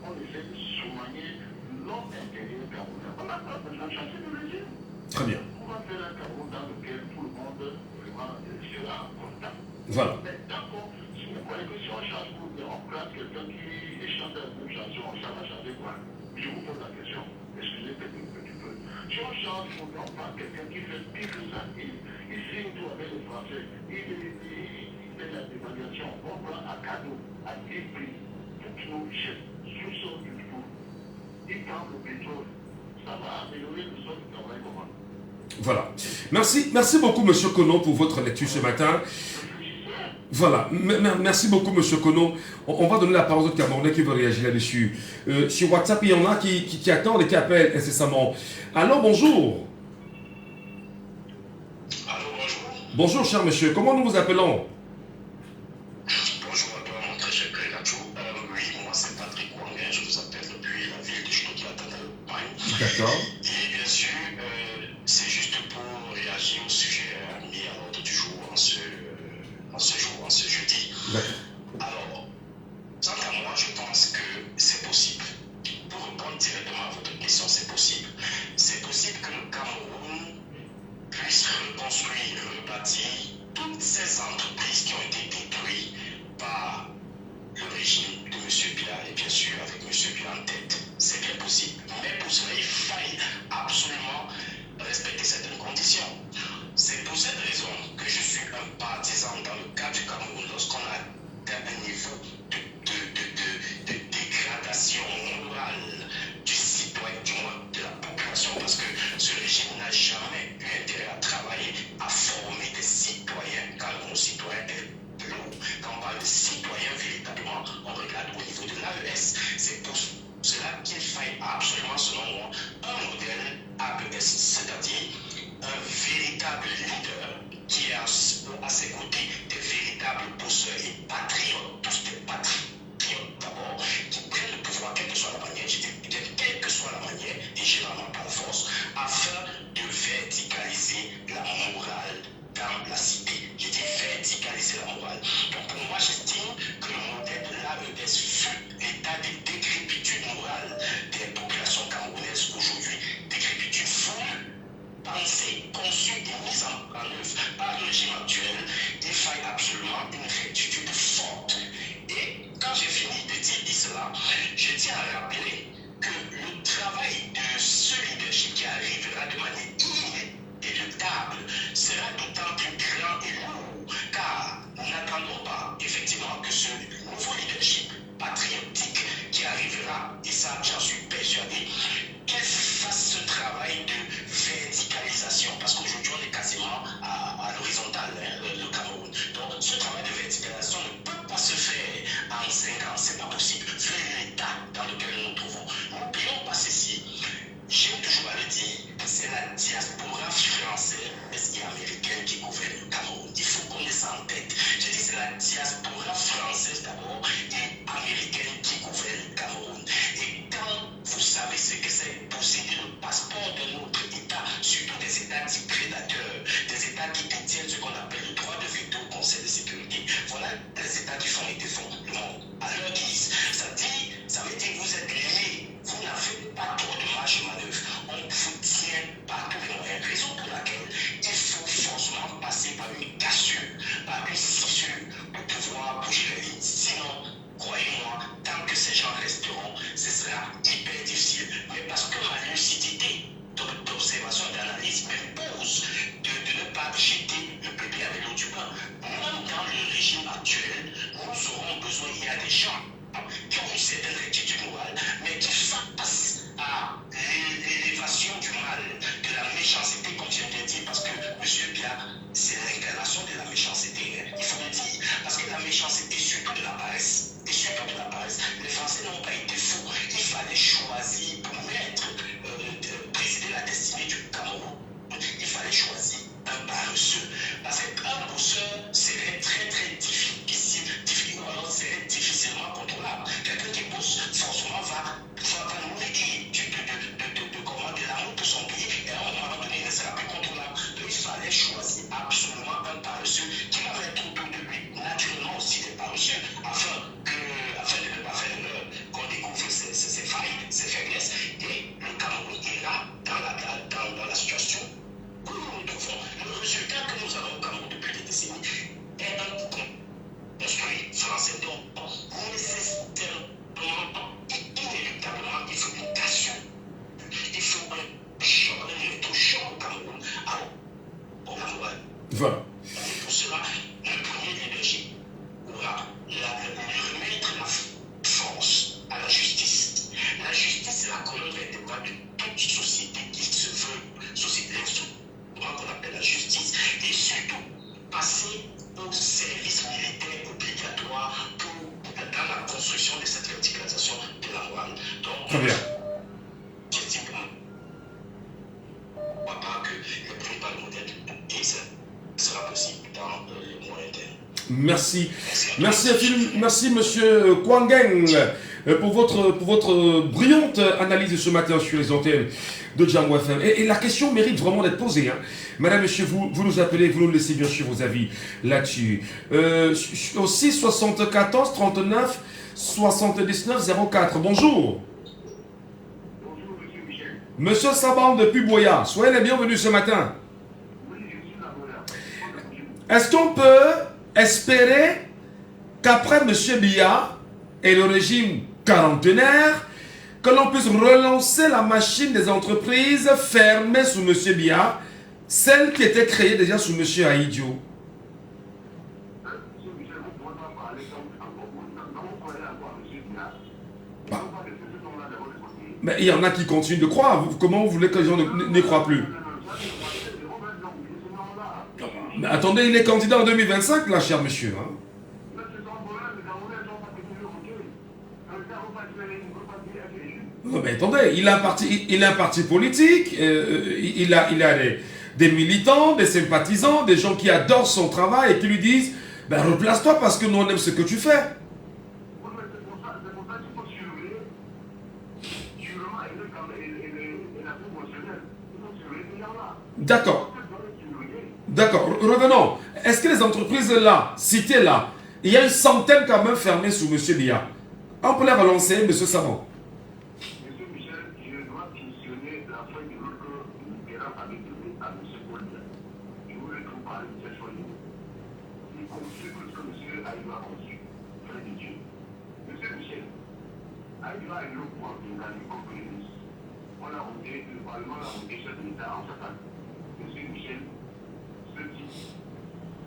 on essaie de soigner l'homme intérieur camerounais. On n'a pas besoin de changer de régime. Très bien. On va faire un Cameroun dans lequel tout le monde vraiment sera en contact. Voilà. Mais d'accord, si vous croyez que si on change pour on place quelqu'un qui chante la même chanson, ça va changer quoi? Je vous pose la question. Excusez peut-être un petit peu. Si on change pour on prend quelqu'un qui fait pire que ça, il signe tout avec les Français, il fait la dévaluation, on prend à cadeau, à 10 prix, toutes nos richesses, sous-sol du tout. Il prend le pétrole. Ça va améliorer le sol du travail comment? Voilà. Merci beaucoup, M. Kono, pour votre lecture ce matin. Voilà. Merci beaucoup, M. Kono. On va donner la parole aux Camerounais qui veulent réagir là-dessus. Sur WhatsApp, il y en a qui attendent et qui appellent incessamment. Alors, bonjour. Allô, bonjour. Bonjour, cher monsieur. Comment nous vous appelons? Bonjour à toi, mon très cher Crégacho. Oui, moi c'est Patrick Wanguin, je vous appelle depuis la ville de Chinoki-Atana. D'accord. Et bien sûr, c'est juste pour réagir au sujet mis à l'ordre du jour en ce jeudi. Alors, quant à moi, je pense que c'est possible. Pour répondre directement à votre question, c'est possible. C'est possible que le Cameroun puisse reconstruire, rebâtir toutes ces entreprises qui ont été détruites par le régime de M. Bila et bien sûr avec M. Bila en tête. C'est bien possible. Mais pour cela, il faille absolument respecter certaines conditions. C'est pour cette raison que je suis un partisan dans le cas du Cameroun lorsqu'on a un niveau de dégradation morale du citoyen, du moins de la population, parce que ce régime n'a jamais eu intérêt à travailler, à former des citoyens. Quand le mot citoyen est lourd, quand on parle de citoyens véritablement, on regarde au niveau de l'AES. C'est pour cela qu'il faille absolument, selon moi, un modèle AES, c'est-à-dire un véritable leader qui a à ses côtés des véritables bosseurs et patriotes, tous des patriotes d'abord, qui prennent le pouvoir, quelle que soit la manière, je dis bien quelle que soit la manière, et généralement par la force, afin de verticaliser la morale dans la cité. Je dis verticaliser la morale. Donc pour moi, j'estime que le modèle de l'AES fut l'état de décrépitude morale des populations camerounaises aujourd'hui, décrépitude voulue, pensée, conçue et mise en œuvre par le régime actuel. Il faille absolument une rectitude forte diaspora française d'abord et américaine qui gouverne le Cameroun. Et quand vous savez ce que c'est posséder le passeport de notre État, surtout des États dits prédateurs, des États qui détiennent ce qu'on appelle le droit de veto au Conseil de sécurité, voilà des États qui font et défont le monde à leur guise. Ça veut dire que vous êtes liés, vous n'avez pas trop de marge de manœuvre. On vous tient par tous les moyens. Raison pour laquelle il faut forcément passer par une cassure, par une fissure pour pouvoir bouger les lignes. Sinon, croyez-moi, tant que ces gens resteront, ce sera hyper difficile. Mais parce que ma lucidité d'observation et d'analyse m'impose de ne pas jeter le bébé avec l'eau du bain. Même dans le régime actuel, nous aurons besoin, il y a des gens qui ont une certaine rectitude morale, mais qui face à l'élévation du mal, de la méchanceté, comme je viens de dire, parce que M. Bia, c'est l'incarnation de la méchanceté, hein, il faut le dire, parce que la méchanceté, surtout de la paresse, et surtout de la paresse, les Français n'ont pas été fous, il fallait choisir pour présider la destinée du Cameroun, il fallait choisir un paresseux, parce qu'un bosseur serait très très difficile, ou alors serait difficilement contrôlable. Quelqu'un qui bosse forcément va nourrir de l'amour pour son pays et à un moment donné il ne sera plus contrôlable. Donc il fallait choisir absolument un paresseux qui m'avait tout autour de lui, naturellement aussi des paresseux, afin de ne pas faire l'erreur qu'on découvre ses failles, ses faiblesses. Et le Cameroun est là dans la situation où nous nous trouvons. Le résultat que nous avons au Cameroun depuis des décennies est un construit français. Donc, nécessairement, inéluctablement, il faut une cassure. Il faut un choc, un électrochoc au Cameroun. Alors, on va voir. Voilà. Et pour cela, le premier leadership aura remettre la force à la justice. La justice, c'est la colonne vertébrale de toute société qui se veut, société qu'on appelle la justice, et surtout passer au service militaire obligatoire dans la construction de cette verticalisation de la loi. Donc, très bien. j'estime que le premier parlementaire et ça sera possible dans le moyen terme. Merci. Merci monsieur Kwangeng pour votre brillante analyse ce matin sur les antennes de Django FM. Et la question mérite vraiment d'être posée. Hein. Madame, monsieur, vous nous appelez, vous nous laissez bien sûr vos avis là-dessus. Aussi 74 39 79 04. Bonjour. Bonjour, monsieur Michel. Monsieur Saban depuis Boya, soyez les bienvenus ce matin. Oui, je suis là, voilà. Est-ce qu'on peut espérer qu'après M. Biya et le régime quarantenaire, que l'on puisse relancer la machine des entreprises fermées sous M. Biya, celle qui était créée déjà sous M. Aïdjo? Monsieur Michel, vous pouvez pas parler comme vous croyez encore M. Biya. Bah. Vous parlez de ce nom-là de votre côté. Mais il y en a qui continuent de croire. Comment vous voulez que les gens ne croient plus? Mais attendez, il est candidat en 2025, là, cher monsieur. Hein? Non, mais attendez, il a un parti politique, il a des militants, des sympathisants, des gens qui adorent son travail et qui lui disent ben, replace-toi parce que nous on aime ce que tu fais. D'accord. D'accord, revenons. Est-ce que les entreprises là, citées là, il y a une centaine quand même fermées sous M. Biya? On peut les relancer, M. Savon. Monsieur Michel, je dois questionner la feuille de route que Mitterrand avait donnée à M. Paul Biya. Je voulais vous parler de cette feuille de route. Il construit tout ce que M. Aïdjo a construit. Frère de Dieu. Monsieur Michel, Aïdjo a eu le pouvoir de gagner comme Premier ministre. On a voté, le Parlement a voté chef de l'État en 7 ans. Monsieur Michel, ce type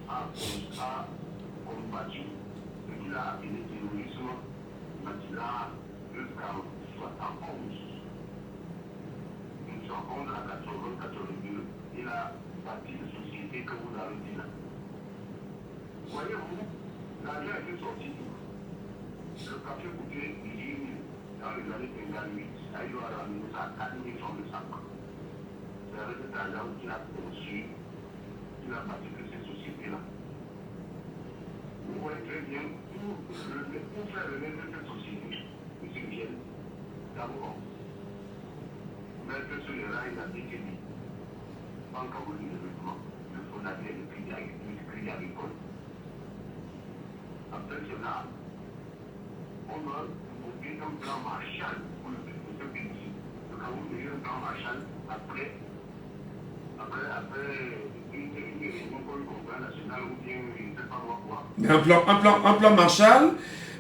a combattu ce qu'il a appelé terrorisme matinal jusqu'en 71. Nous sommes en 80-82. Il a bâti une société que vous avez dit là. Voyez-vous, l'argent a été sorti d'où? Le café coûtait 18 000 dans les années 58. Aïdjo a ramené ça à 4 000 francs de sac. C'est avec cet argent qu'il a conçu, qu'il a bâti de ces sociétés-là. Vous voyez très bien pour faire renaître cette société, M. Michel, d'abord, mettre sur le rail la BTB, Banque Congolaise de Développement, le fondateur du Crédit Agricole. Après cela, on va proposer un plan Marshall pour le pays. Le Cameroun devient un plan Marshall après une réunion pour le Congrès national ou bien je ne sais pas quoi. Mais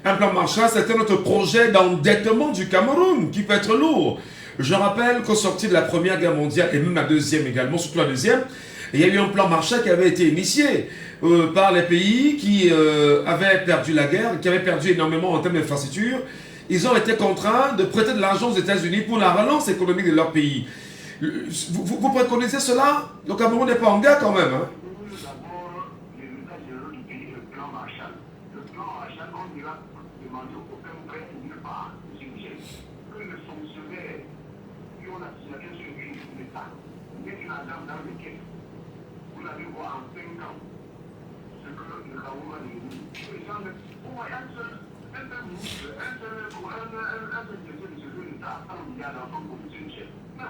un plan Marshall, c'était notre projet d'endettement du Cameroun qui peut être lourd. Je rappelle qu'au sorti de la Première Guerre mondiale et même la deuxième également, surtout la deuxième, il y a eu un plan Marshall qui avait été initié par les pays qui avaient perdu la guerre, qui avaient perdu énormément en termes d'infrastructure. Ils ont été contraints de prêter de l'argent aux États-Unis pour la relance économique de leur pays. Vous préconisez cela? Le Cameroun n'est pas en guerre quand même. Hein? D'abord, les États généraux du pays, le plan Marshall. Le plan Marshall, on n'ira demander aucun prêt nulle part, M. Michel, que les fonctionnaires qui ont la signature sur le pays de l'État mettent l'argent dans les caisses. Vous allez voir en 5 ans ce que le Cameroun a devenu. Les gens, pour un seul ministre, un seul directeur de l'État, 100 milliards d'enfants pour M. Michel. Mais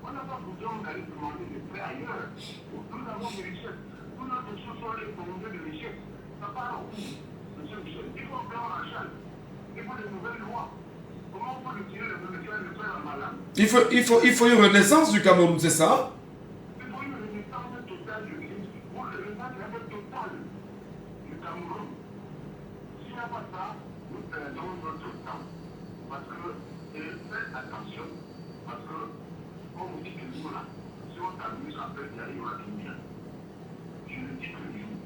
on n'a pas besoin d'aller demander des prêts ailleurs. Nous avons des richesses. Nous, notre sous-sol est bombé de richesses. Ça part où, M. Michel? Il faut un plan Marshall. Il faut des nouvelles lois. Comment on peut retirer le faire en malade? Il faut une renaissance du Cameroun, c'est ça? Il faut une renaissance totale de l'Église. Pour une renaissance totale du Cameroun. S'il n'y a pas ça, nous perdons notre temps. Parce que, faites attention, parce que, comme on dit que nous là, si on s'amuse après, il y aura tout bien. Je le dis que nous,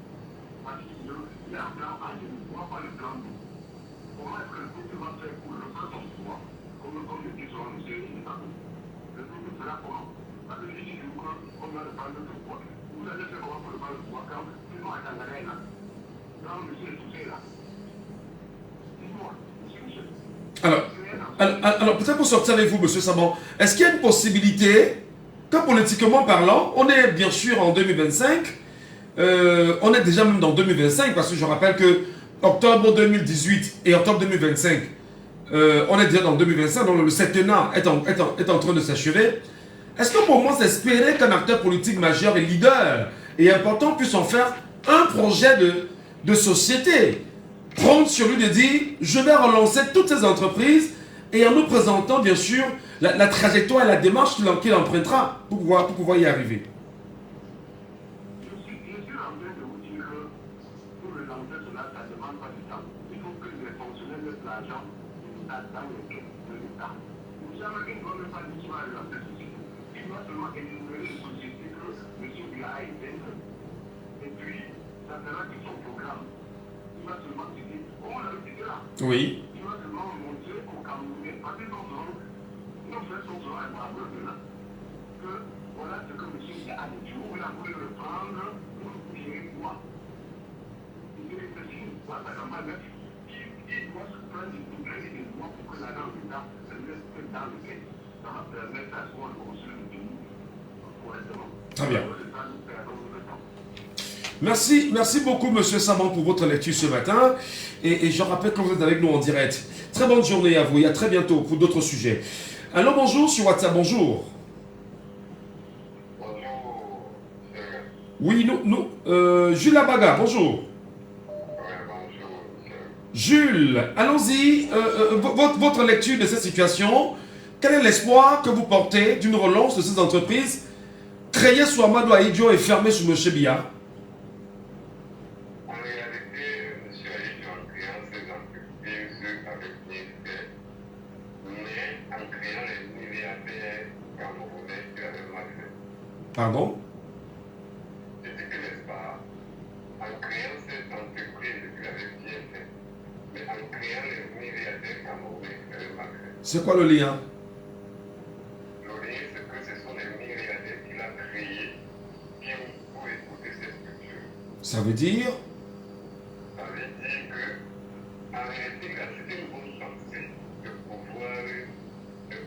parce qu'il y a un plan A, je ne vois pas le plan B. Comment est-ce que le peuple va faire pour le faire son pouvoir? Comme le dit son monsieur, il n'est pas bon. Le peuple fera comment? Parce que je dis que qu'on va le prendre de pouvoir. Vous allez faire comment pour le prendre de pouvoir quand tout le monde est en arrêt là? Quand monsieur est touché là? Dis-moi, monsieur Michel. Alors peut-être pour sortir avec vous, M. Saban, est-ce qu'il y a une possibilité que politiquement parlant, on est bien sûr en 2025, on est déjà même dans 2025, parce que je rappelle que octobre 2018 et octobre 2025, on est déjà dans 2025, donc le septennat est en train de s'achever. Est-ce que pour moi, c'est espérer qu'un acteur politique majeur et leader et important puisse en faire un projet de société, prendre sur lui de dire, je vais relancer toutes ces entreprises et en nous présentant bien sûr la trajectoire et la démarche qu'il empruntera pour pouvoir y arriver. Je suis en train de vous dire que pour relancer cela, ça ne demande pas du temps. Il faut que les fonctionnaires mettent l'argent dans les caisses de l'État. Vous savez qu'il ne va même pas dire qu'il va relancer la société. Il va seulement énumérer les sociétés que M. Bia a éteintes. Et puis, ça fera tout son programme. Il va seulement dire, on l'a dit là. Oui. Il va seulement montrer au Camerounais, parce que nos frères sont sur un bravo de là, que voilà ce que M. Bia a dit. Vous voulez le prendre pour gérer quoi? Il est précis, quoi, ça va mal mettre. Il doit se prendre des progrès et des lois pour que l'argent de l'État se mette dans le caisse. Ça va permettre à ce qu'on construise le pays correctement. Très bien. Nous perdons le temps. Merci beaucoup, M. Saban, pour votre lecture ce matin. Et je rappelle que vous êtes avec nous en direct. Très bonne journée à vous et à très bientôt pour d'autres sujets. Alors, bonjour sur WhatsApp, bonjour. Bonjour. Oui, Jules Abaga, bonjour. Jules, allons-y. Votre lecture de cette situation, quel est l'espoir que vous portez d'une relance de ces entreprises créées sous Amadou Ahidjo et fermées sous M. Bia? En réalité, M. Ahidjo, en créant ces entreprises avec ministère, mais en créant les milliardaires camerounais qui avaient mal fait. Pardon? Je dis que n'est-ce pas, en créant ces entreprises qui avaient bien fait, mais en créant les milliardaires camerounais qui avaient mal fait. C'est quoi le lien? Le lien, c'est que ce sont les milliardaires qu'il a créés qui ont pour écouter ces structures. Ça veut dire? Ça veut dire que, en réalité, il a c'était une bonne pensée de pouvoir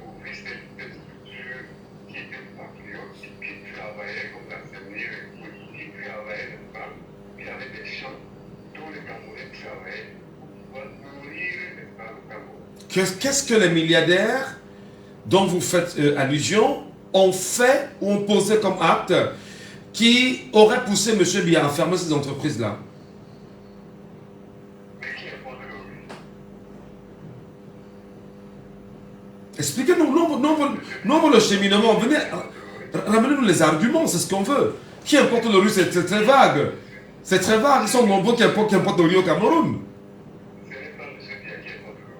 ouvrir cette structure qui était patriote, qui travaillait comme l'enseignant, qui travaillait, n'est-ce pas, qui avait des champs dont les Camerounais travailler pour pouvoir nourrir le Cameroun. Qu'est-ce que les milliardaires dont vous faites allusion ont fait ou ont posé comme acte qui aurait poussé M. Biya à fermer ces entreprises-là? Mais qui importe le riz? Expliquez-nous, non, le cheminement. Venez, ramenez-nous les arguments, c'est ce qu'on veut. Qui importe le riz, c'est très vague. C'est très vague, ils sont nombreux qui importent le riz au Cameroun. Ce n'est pas M. Biya qui importe le riz.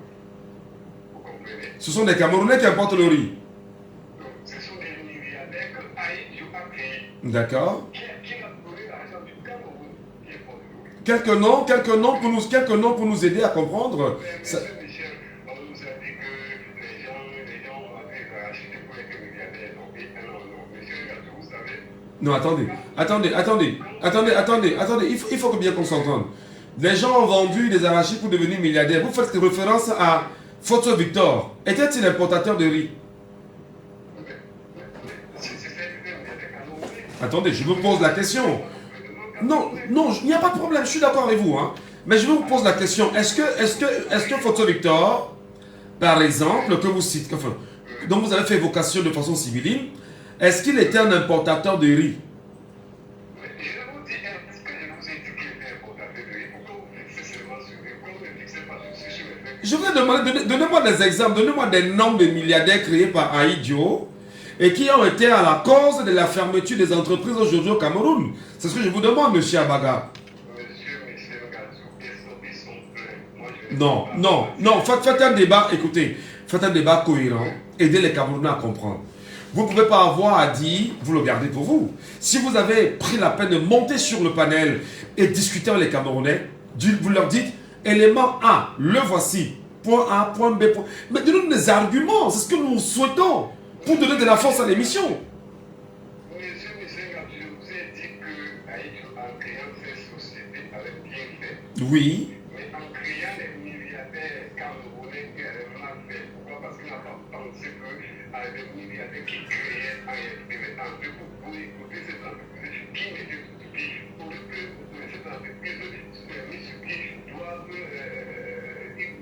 Vous comprenez? Ce sont des Camerounais qui importent le riz. Donc, ce sont des milliardaires que Aïdjo a créés. D'accord. Qui a donné l'argent du Cameroun qui importe le riz? Quelques noms pour nous aider à comprendre. Ça- Monsieur Michel, on nous a dit que les gens ont acheté pour être milliardaires. Donc, non. Monsieur Gatou, vous savez, Non, attendez. Il faut que bien qu'on s'entende. Les gens ont vendu des arachides pour devenir milliardaires. Vous faites référence à Photo Victor. Était-il importateur de riz? c'est milliardaires camerounais. Attendez, je vous pose la question. Non, il n'y a pas de problème, je suis d'accord avec vous. Hein. Mais je vous pose la question. Est-ce que Photo Victor, par exemple, que vous citez, enfin, dont vous avez fait évocation de façon civiline, est-ce qu'il était un importateur de riz? Mais je vous dis, est-ce que je vous ai dit qu'il était importateur de riz? Pourquoi vous fixez seulement sur riz? Pourquoi vous ne fixez pas sur les faits? Je vais demander, donnez-moi des exemples, donnez-moi des noms de milliardaires créés par Aïdjo et qui ont été à la cause de la fermeture des entreprises aujourd'hui au Cameroun. C'est ce que je vous demande, M. Abaga. Monsieur Michel Gatou, ils sont pleins. Moi, je Non, faites un débat, écoutez, faites un débat cohérent, aidez les Camerounais à comprendre. Vous ne pouvez pas avoir à dire, vous le gardez pour vous. Si vous avez pris la peine de monter sur le panel et discuter avec les Camerounais, vous leur dites, élément A, le voici, point A, point B, point... Mais donnez-nous des arguments, c'est ce que nous souhaitons, pour donner de la force à l'émission. Monsieur Michel Gatou, je vous ai dit que Aïdjo, en créant ces sociétés, avait bien fait. Oui, Mais en créant les milliardaires camerounais qui avaient mal fait, pourquoi? Parce qu'il n'a pas pensé que des milliardaires qui créaient en réalité pour écouter ces entreprises qui mettaient sur pied, pour que ces entreprises mis sur pied doivent,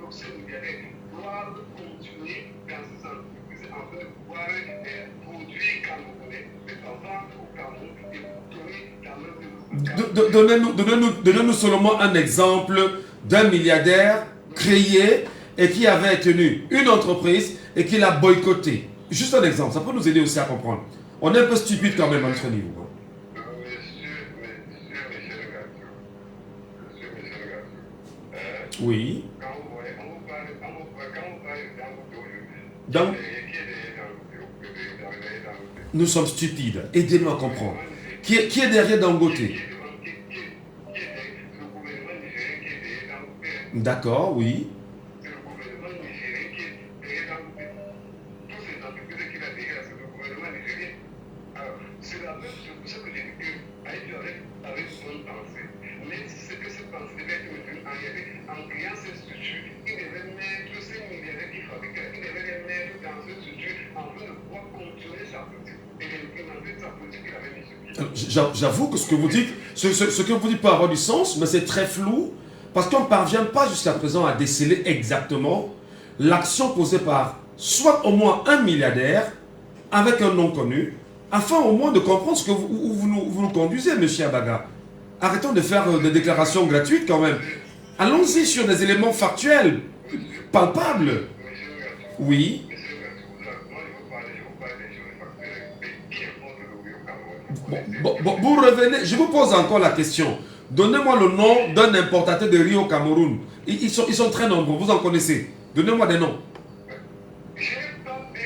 ces milliardaires doivent continuer dans ces entreprises en train de pouvoir produire camerounais, mais en vendre au Cameroun et donner dans notre donnez-nous seulement un exemple d'un milliardaire créé et qui avait tenu une entreprise et qui l'a boycotté. Juste un exemple, ça peut nous aider aussi à comprendre. On est un peu stupide quand même à notre niveau. Monsieur Michel Gatou, Oui. quand vous parlez de Dangote aujourd'hui, Donc, qui est derrière Dangote? nous sommes stupides. Aidez-nous à comprendre. Qui est derrière Dangote? Le gouvernement nigérien qui est derrière Dangote. D'accord, oui. C'est le gouvernement nigérien qui est derrière Dangote. Toutes ces entreprises qu'il a derrière, c'est le gouvernement nigérien. Alors, c'est la même chose pour ça que j'ai dit que Aïdjo avait bonne pensée. Mais c'est que cette pensée devait être maintenue en réalité. En créant ces structures, il devait mettre ces milliardaires qui fabriquaient, il devait les mettre dans ces structures afin de pouvoir continuer sa politique et d'implémenter sa politique qu'il avait mise sur pied. J'avoue que ce que vous dites, ce que vous dites peut avoir du sens, mais c'est très flou, parce qu'on ne parvient pas jusqu'à présent à déceler exactement l'action posée par soit au moins un milliardaire avec un nom connu, afin au moins de comprendre ce que vous nous conduisez, M. Abaga. Arrêtons de faire des déclarations gratuites quand même. Allons-y sur des éléments factuels, palpables. Monsieur Gatou, Oui. moi je vous parle des choses factuelles, mais qui importe le riz au Cameroun? Vous revenez, je vous pose encore la question. Donnez-moi le nom d'un importateur de riz au Cameroun. Ils sont très nombreux, vous en connaissez. Donnez-moi des noms. Je n'ai pas besoin de les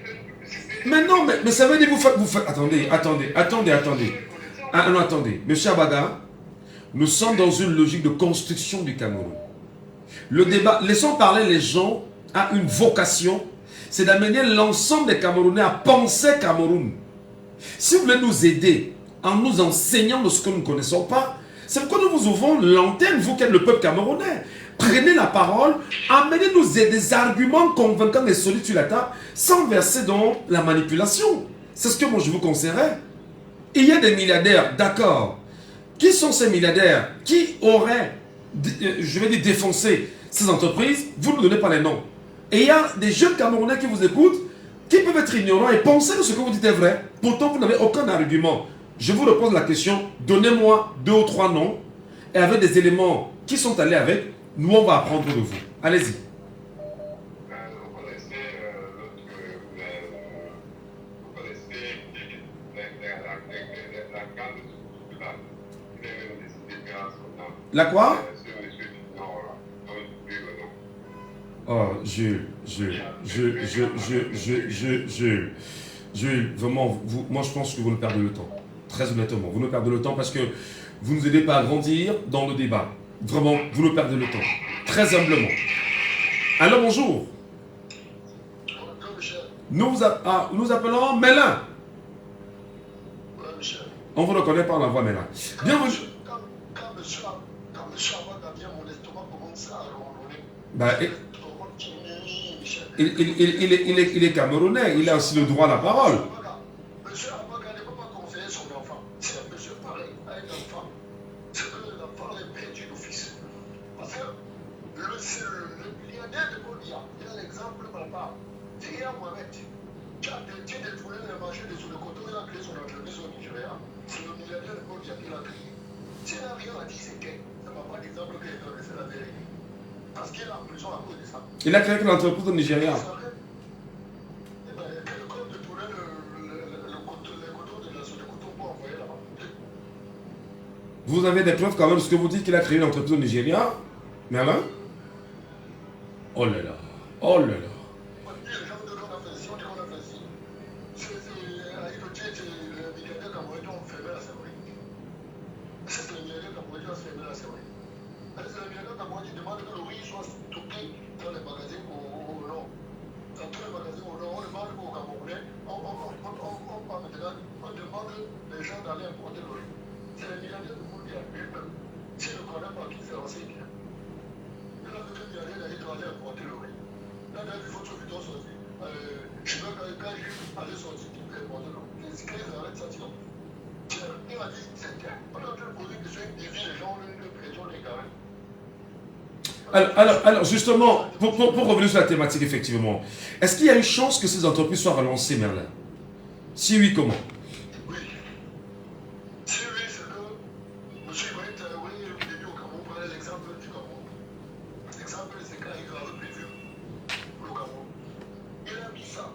faire une publicité. Mais non, mais ça veut dire vous faites... Attendez. Ah, non, attendez. Monsieur Abaga, nous sommes dans une logique de construction du Cameroun. Le débat, laissons parler les gens à une vocation, c'est d'amener l'ensemble des Camerounais à penser Cameroun. Si vous voulez nous aider en nous enseignant de ce que nous ne connaissons pas, c'est pourquoi nous vous ouvrons l'antenne, vous qui êtes le peuple camerounais. Prenez la parole, amenez-nous des arguments convaincants et solides sur la table, sans verser dans la manipulation. C'est ce que moi je vous conseillerais. Il y a des milliardaires, d'accord. Qui sont ces milliardaires qui auraient je vais dire défoncer ces entreprises, vous ne donnez pas les noms. Et il y a des jeunes Camerounais qui vous écoutent, qui peuvent être ignorants et penser que ce que vous dites est vrai. Pourtant, vous n'avez aucun argument. Je vous repose la question, donnez-moi 2 ou 3 noms, et avec des éléments qui sont allés avec, nous on va apprendre de vous. Allez-y. Vous connaissez la grande là. Il est même décidé de faire son nom. La quoi? Ce monsieur du Nord, là, dont je sais le nom. Oh, Jules, vraiment, moi je pense que vous nous perdez le temps. Très honnêtement, vous nous perdez le temps parce que vous ne nous aidez pas à grandir dans le débat. Vraiment, vous nous perdez le temps. Très humblement. Alors bonjour. Nous appelons Mélin. On vous reconnaît par la voix Mélin. Bienvenue. Quand monsieur Abad vient, mon estomac commence à ronronner. Bah, il est camerounais, il a aussi le droit à la parole. Monsieur Abad ne peut pas conseiller son enfant. Si un monsieur parle à un enfant, c'est que l'enfant est perdu d'office. Parce que le milliardaire de Bolia, il a l'exemple par rapport. C'est hier Mohamed. Tu as détourné le marché de sous le coton, il a créé son entreprise au Nigeria. C'est le milliardaire de Bolia qui l'a créé. S'il n'a rien à dire, c'est que ça ne va pas d'exemple qu'il a donné, c'est la vérité. Parce qu'il est en prison à cause de ça. Il a créé une entreprise au Nigeria. Vous avez des preuves quand même, ce que vous dites qu'il a créé une entreprise au Nigeria? Merlin? Oh là là. Oh là là. Alors justement, pour revenir sur la thématique, effectivement, est-ce qu'il y a une chance que ces entreprises soient relancées, Merlin? Si oui, comment? Oui. Si oui, c'est que M. Ibrahim Traoré, au début au Cameroun, prenait l'exemple du Cameroun. L'exemple, c'est quand il a prévu le Cameroun. Il a mis ça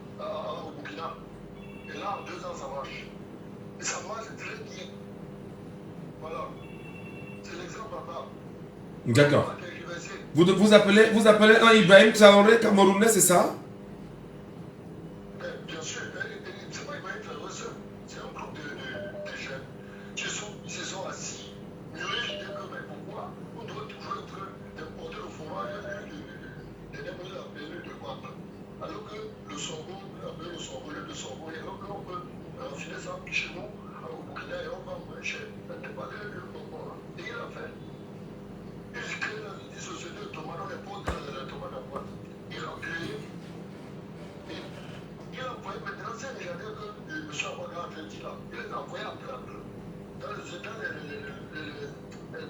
au Burkina. Et là, en 2 ans, ça marche. Et ça marche très bien. Voilà. C'est l'exemple à part. D'accord. Vous appelez un Ibrahim Traoré camerounais, c'est ça? Bien sûr, c'est pas Ibrahim Traoré seul. C'est un groupe de jeunes qui se sont assis. Mûrir l'idée que, mais pourquoi on doit toujours être d'importer le fromage de Guatemala. Alors que le sorgho, le sorgho, et alors qu'on peut raffiner ça chez nous, au Burkina, et on va manger. Et il a fait. Il crée des sociétés de tomates, on les porte la tomate à boîte. Il a créé. Il a envoyé, maintenant c'est un milliardaire que M. Abad a dit là. Il les a envoyés en train dans les États,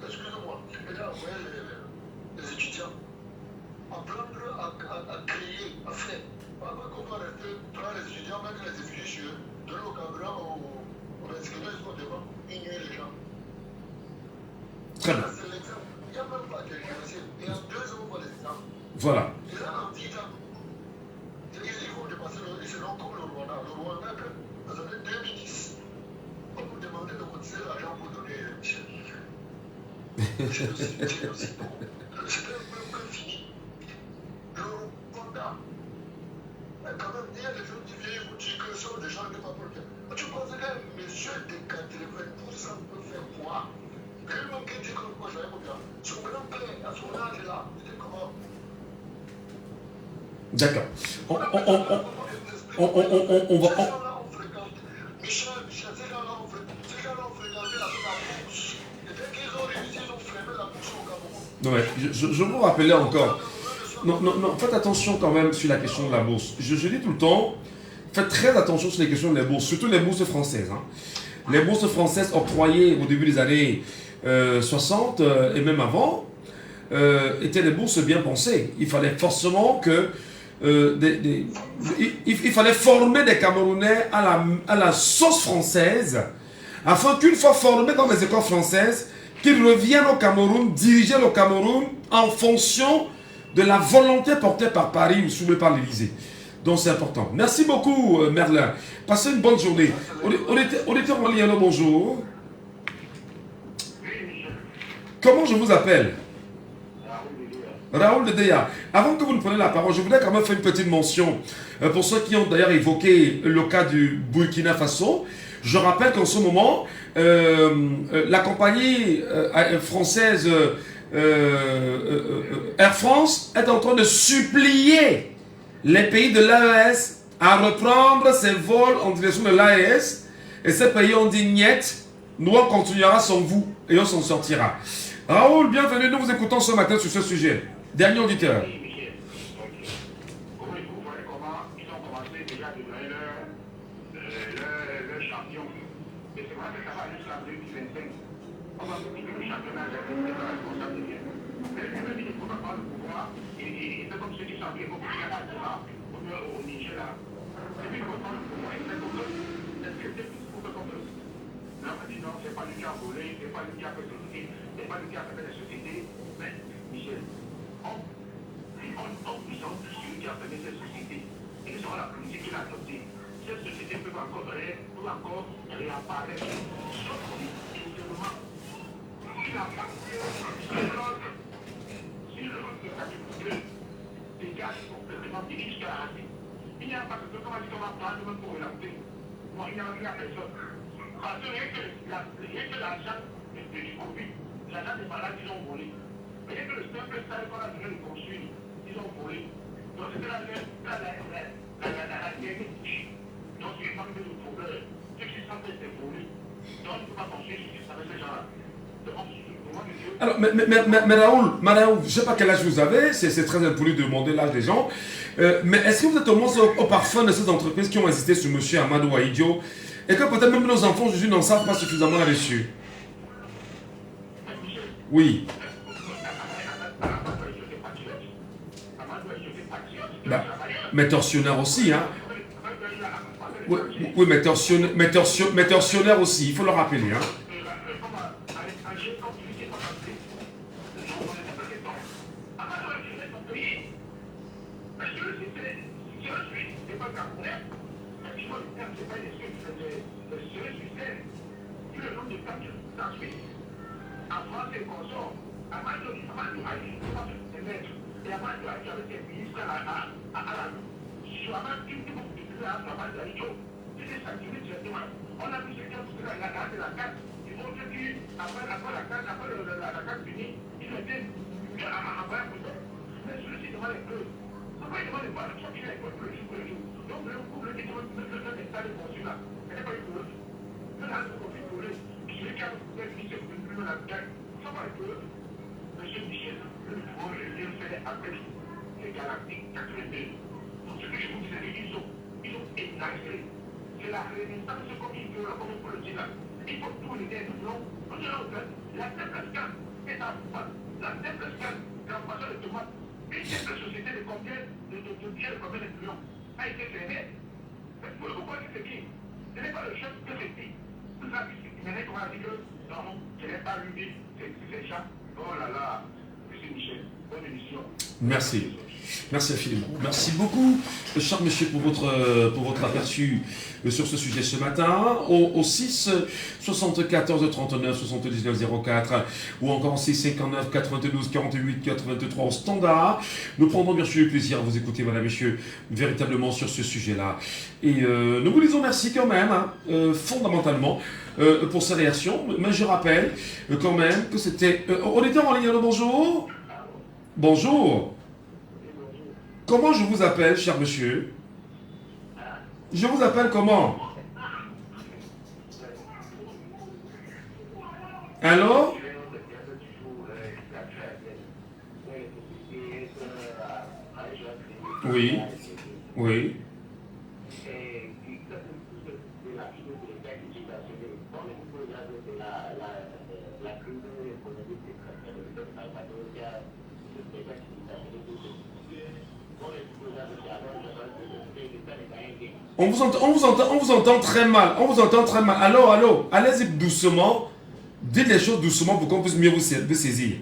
excusez-moi, il a envoyé les étudiants apprendre à créer, à faire. Pas qu'on va rester dans les étudiants, mettre les effigies sur eux, donner au carburant aux inscrits, ils sont devant, ils nuisent les gens. Très bien. C'est l'exemple. Il n'y a même pas de génération. Il y a 2 ans pour les exemples. Voilà. Et là, en 10 ans, ils vont dépasser, ils seront comme le Rwanda. Le Rwanda, dans les années 2010, on vous demandait de cotiser l'argent pour donner Michel. C'était un peu fini. Le Rwanda, quand même, il y a des gens qui viennent vous dire que ce sont des gens qui ne sont pas pour. Tu penses qu'un monsieur de 80% peut faire quoi? Lui-même qui dit que moi je vais vous dire, son grand-père, à son âge là, c'était comment? D'accord. On va. Michel, ces gens-là ont fréquenté la bourse. Et dès qu'ils ont réussi, ils ont fermé la bourse au Cameroun. Non, mais je vous rappelais encore. Non, faites attention quand même sur la question de la bourse. Je dis tout le temps, faites très attention sur les questions de la bourse, surtout les bourses françaises. Hein. Les bourses françaises octroyées au début des années 60 et même avant, étaient des bourses bien pensées. Il fallait forcément que il fallait former des Camerounais à la sauce française, afin qu'une fois formés dans les écoles françaises, qu'ils reviennent au Cameroun, diriger le Cameroun en fonction de la volonté portée par Paris ou soumise par l'Élysée. Donc c'est important. Merci beaucoup Merlin. Passez une bonne journée. Auditeur en ligne, bonjour. Comment je vous appelle? Raoul de Deya. Avant que vous ne preniez la parole, je voudrais quand même faire une petite mention pour ceux qui ont d'ailleurs évoqué le cas du Burkina Faso. Je rappelle qu'en ce moment, la compagnie française Air France est en train de supplier les pays de l'AES à reprendre ses vols en direction de l'AES. Et ces pays ont dit niet, nous on continuera sans vous et on s'en sortira. Raoul, bienvenue, nous vous écoutons ce matin sur ce sujet. Dernier auditeur. Oui, Michel. Ok. Vous voyez comment ils ont commencé déjà de donner leur champion. Et c'est vrai que ça va jusqu'à 2025. On va continuer le championnat, c'est pas responsable de rien. Mais le il faut pas prendre le pouvoir et c'est comme ceux qui sont bien beaucoup de là, au Niger là. Et puis il faut prendre le pouvoir et c'est comme eux. C'est pour que comme eux. Là, on dit non, c'est pas lui qui a volé, c'est pas lui qui a fait ceci, c'est pas lui qui a fait la société. Mais, Michel, ils ont tous celui qui a fait cette société. Et ils ont la politique qu'il a adoptée. Cette société peut encore réapparaître. Sauf qu'évidemment, il n'a pas si l'autre catégorie dégage complètement dirige jusqu'à la racine. Il n'y a pas de comment est-ce qu'on va prendre même pour relancer. Moi, il n'y a personne. Parce que rien que l'argent du Covid, l'argent des malades, ils ont volé. Rien que le simple salaire qu'on a donné de construire, ils ont volé. Donc c'était la dernière couche. Donc il n'y a pas de problème. Ceux qui sentent que c'est volé. Donc il ne faut pas construire avec ces gens-là. Alors, mais Raoul, je ne sais pas quel âge vous avez, c'est très impoli de demander l'âge des gens, mais est-ce que vous êtes au moins au parfum de ces entreprises qui ont insisté sur M. Amadou Ahidjo et que peut-être même nos enfants aujourd'hui n'en savent pas suffisamment là-dessus? Oui. Bah, mais tortionnaire aussi, hein? Oui, mais tortionnaire aussi, il faut le rappeler, hein? Merci. Merci infiniment. Merci beaucoup, cher monsieur, pour votre aperçu sur ce sujet ce matin. Au 6 74 39 79 04 ou encore 6 59 92 48 83 au standard. Nous prendrons bien sûr le plaisir à vous écouter, madame, messieurs, véritablement sur ce sujet-là. Et nous vous disons merci quand même, hein, fondamentalement, pour ces réactions. Mais je rappelle quand même que c'était... auditeur en ligne, alors bonjour. Bonjour. Comment je vous appelle, cher monsieur? Je vous appelle comment? Allô? Oui. Oui. On vous entend très mal. On vous entend très mal. Allô, allez-y doucement. Dites les choses doucement pour qu'on puisse mieux vous saisir.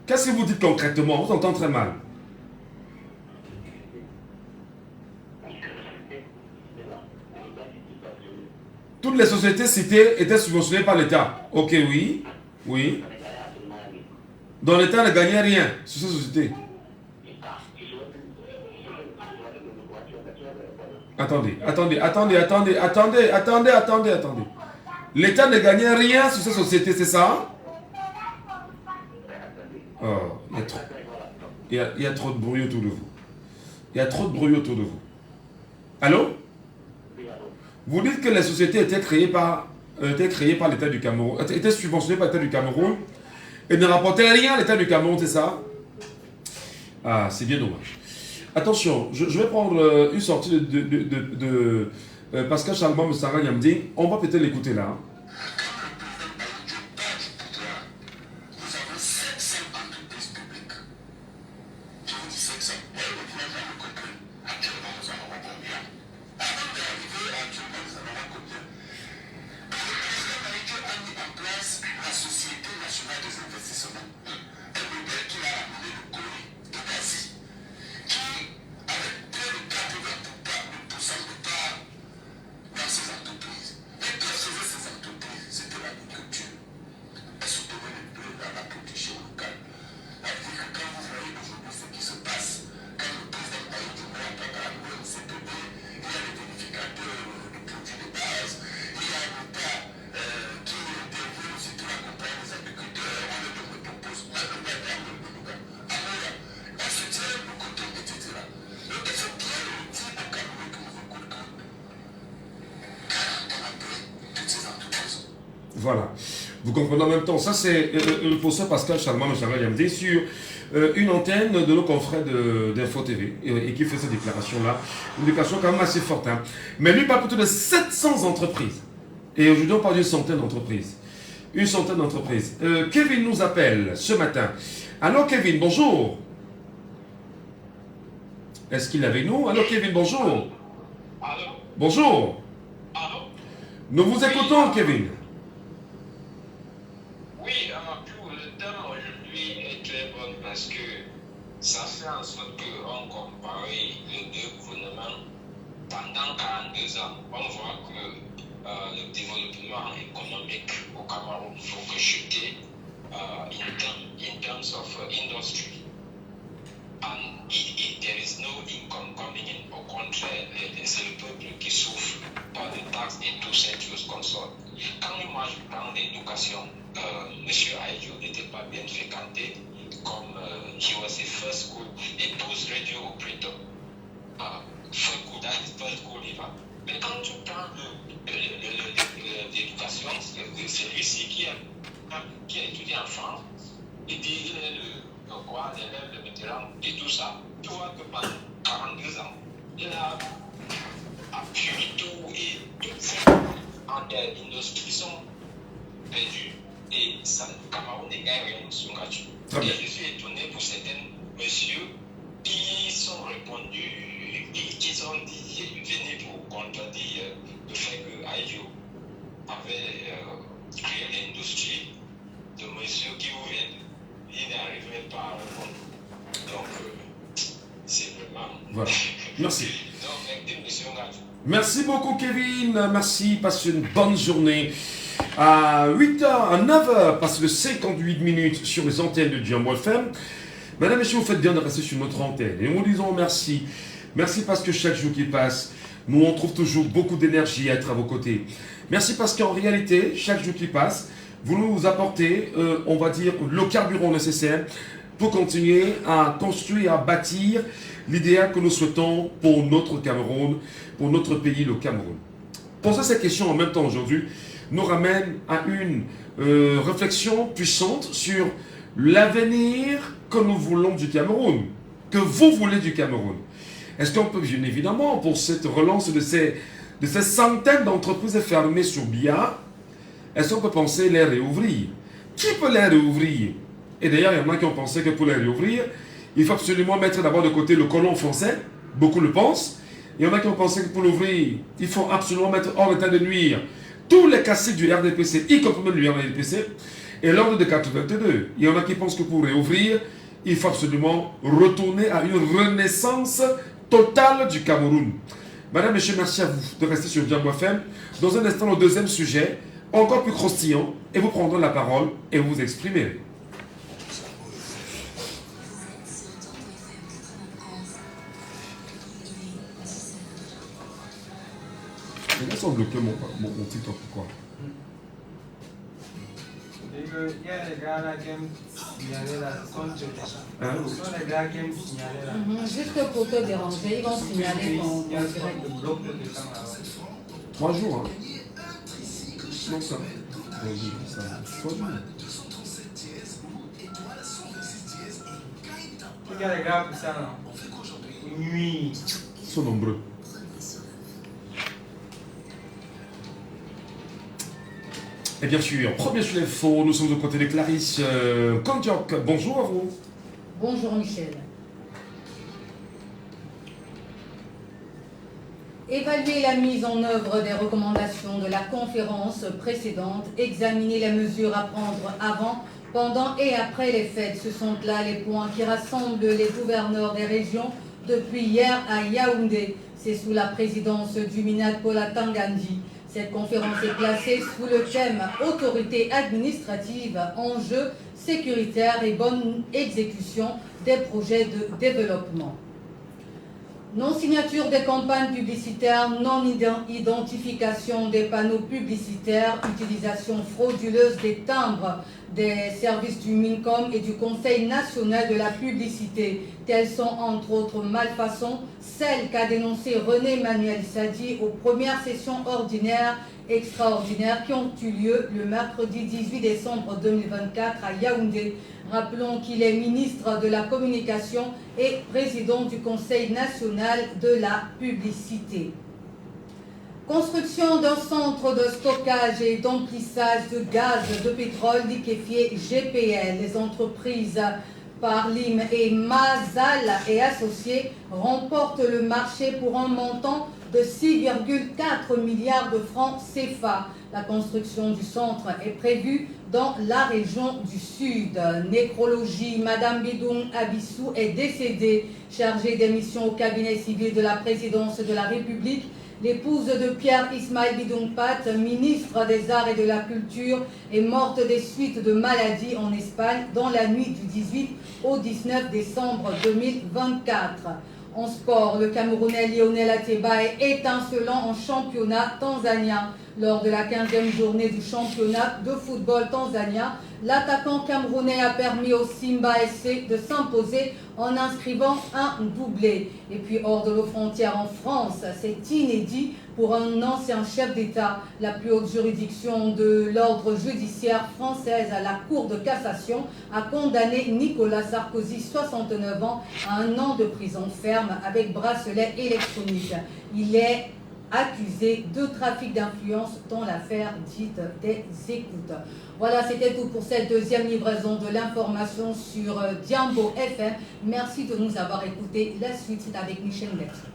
Qu'est-ce que vous dites concrètement? On vous entend très mal. Toutes les sociétés citées étaient subventionnées par l'État. Ok, oui. Oui. Donc l'État ne gagnait rien sur ces sociétés. Attendez. L'État ne gagnait rien sur ces sociétés, c'est ça? Oh, il y a trop de bruit autour de vous. Il y a trop de bruit autour de vous. Allô? Vous dites que les sociétés étaient créées par l'État du Cameroun, étaient subventionnées par l'État du Cameroun et ne rapportaient rien à l'État du Cameroun, c'est ça? Ah, c'est bien dommage. Attention, je vais prendre une sortie de Pascal Chalman Moussara Yamdi. On va peut-être l'écouter là. Voilà. Vous comprenez en même temps. Ça, c'est le professeur Pascal Chalman Yamdi sur une antenne de nos confrères d'Info TV et qui fait cette déclaration-là. Une déclaration quand même assez forte. Hein. Mais lui parle plutôt de 700 entreprises. Et aujourd'hui, on parle d'une centaine d'entreprises. Une centaine d'entreprises. Kevin nous appelle ce matin. Allô, Kevin, bonjour. Est-ce qu'il est avec nous? Allô, Kevin, bonjour. Allô? Bonjour. Allô? Nous vous écoutons, Kevin. Oui, pour le thème aujourd'hui est très bon parce que ça fait en sorte qu'on compare les deux gouvernements pendant 42 ans. On voit que le développement économique au Cameroun faut que chuter in terms of industry. And there is no income coming in. Au contraire, c'est le peuple qui souffre par les taxes et toutes ces choses qu'on sort. Quand moi je prends l'éducation, M. Aïdjo n'était pas bien fréquenté comme he was the first school, a post-radio operator. First school, mais quand tu prends l'éducation, c'est lui-ci qui a étudié en France, il dit il est le roi, l'élève, le vétéran et tout ça. Tu vois que pendant 42 ans, il a appuyé tout et toutes ces industries sont perdues. Et ça, le Cameroun ne gagne rien sur là-dessus. Et je suis étonné pour certains messieurs qui sont répondus et qui ont dit, venus pour contredire le fait que Aïdjo avait créé l'industrie de messieurs qui vous viennent. Il n'arrive même pas à répondre. Donc, c'est vraiment... Voilà. Merci. Donc, merci beaucoup, Kevin. Merci. Passez une bonne journée. À 8h, à 9h, passe le 58 minutes sur les antennes de Djambo FM. Madame et messieurs, vous faites bien de rester sur notre antenne. Et nous disons merci. Merci parce que chaque jour qui passe, nous on trouve toujours beaucoup d'énergie à être à vos côtés. Merci parce qu'en réalité, chaque jour qui passe, vous nous apportez, on va dire, le carburant nécessaire pour continuer à construire, à bâtir l'idéal que nous souhaitons pour notre Cameroun, pour notre pays, le Cameroun. Poser ces questions en même temps aujourd'hui nous ramène à une réflexion puissante sur l'avenir que nous voulons du Cameroun, que vous voulez du Cameroun. Est-ce qu'on peut, bien évidemment, pour cette relance de ces centaines d'entreprises fermées sur BIA, est-ce qu'on peut penser les réouvrir? Qui peut les réouvrir? Et d'ailleurs, il y en a qui ont pensé que pour les réouvrir, il faut absolument mettre d'abord de côté le colon français, beaucoup le pensent, Il y en a qui ont pensé que pour l'ouvrir, il faut absolument mettre hors d'état de nuire tous les classiques du RDPC, y compris même le RDPC, et l'ordre de 422. Il y en a qui pensent que pour réouvrir, il faut absolument retourner à une renaissance totale du Cameroun. Madame, Monsieur, merci à vous de rester sur Djambo FM. Dans un instant, le deuxième sujet, encore plus croustillant, et vous prendrez la parole et vous vous exprimerez. Les gars sont bloqués mon TikTok, pourquoi? Il y a des gars là qui aiment signaler là, ce sont les gars qui aiment signaler là. Juste pour te déranger, ils vont signaler ton Il y a direct. de blocs de temps là. 3 jours, hein? Non, ça. Ça. 3 jours. Il y a des gars pour ça là. Nuit. Ils sont nombreux. Et bien sûr, premier sur l'info, nous sommes aux côtés de Clarisse Kondiok. Bonjour à vous. Bonjour Michel. Évaluer la mise en œuvre des recommandations de la conférence précédente, examiner les mesures à prendre avant, pendant et après les fêtes. Ce sont là les points qui rassemblent les gouverneurs des régions depuis hier à Yaoundé. C'est sous la présidence du MINAD Paula Tangandji. Cette conférence est placée sous le thème « Autorité administrative, enjeux sécuritaires et bonne exécution des projets de développement ». Non-signature des campagnes publicitaires, non-identification des panneaux publicitaires, utilisation frauduleuse des timbres des services du MINCOM et du Conseil national de la publicité. Telles sont entre autres malfaçons celles qu'a dénoncé René Manuel Sadi aux premières sessions ordinaires extraordinaires qui ont eu lieu le mercredi 18 décembre 2024 à Yaoundé. Rappelons qu'il est ministre de la Communication et président du Conseil national de la publicité. Construction d'un centre de stockage et d'emplissage de gaz de pétrole liquéfié GPL. Les entreprises Parlim et Mazal et associés remportent le marché pour un montant de 6,4 milliards de francs CFA. La construction du centre est prévue dans la région du Sud. Nécrologie, Madame Bidoum Abissou est décédée. Chargée des missions au cabinet civil de la présidence de la République, l'épouse de Pierre Ismaël Bidoum-Pat, ministre des Arts et de la Culture, est morte des suites de maladies en Espagne dans la nuit du 18 au 19 décembre 2024. En sport, le Camerounais Lionel Ateba est étincelant en championnat tanzanien. Lors de la 15e journée du championnat de football tanzanien, l'attaquant camerounais a permis au Simba SC de s'imposer en inscrivant un doublé. Et puis hors de nos frontières en France, c'est inédit pour un ancien chef d'État. La plus haute juridiction de l'ordre judiciaire française, à la Cour de cassation, a condamné Nicolas Sarkozy, 69 ans, à 1 an de prison ferme avec bracelet électronique. Il est accusé de trafic d'influence dans l'affaire dite des écoutes. Voilà, c'était tout pour cette deuxième livraison de l'information sur Djambo FM. Merci de nous avoir écoutés. La suite, c'est avec Michel Bertrand.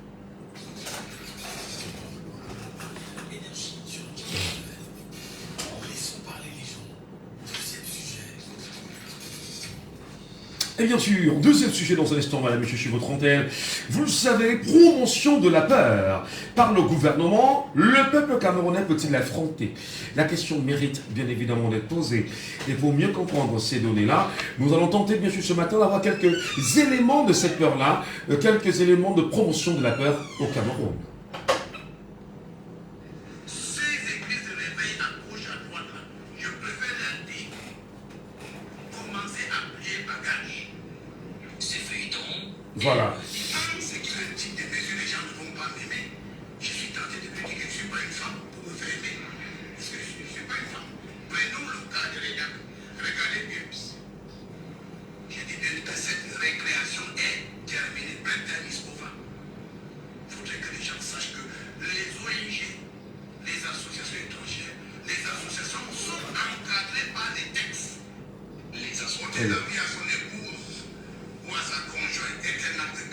Et bien sûr, deuxième sujet dans un instant, madame, monsieur, chez votre antenne. Vous le savez, promotion de la peur par le gouvernement. Le peuple camerounais peut-il l'affronter? La question mérite bien évidemment d'être posée. Et pour mieux comprendre ces données-là, nous allons tenter bien sûr ce matin d'avoir quelques éléments de cette peur-là, quelques éléments de promotion de la peur au Cameroun. Voilà. C'est que le type de mesures, les gens ne vont pas m'aimer. Je suis tenté de lui dire que je ne suis pas une femme pour me faire aimer. Parce que je ne suis pas une femme. Prenons le cas de l'ENAC. Regardez bien. J'ai dit bien que cette récréation est terminée. Break-time is over. Il faudrait que les gens sachent que les ONG, les associations étrangères, les associations sont encadrées par les textes. Les associations à son épouse ou à sa conjointe est un acte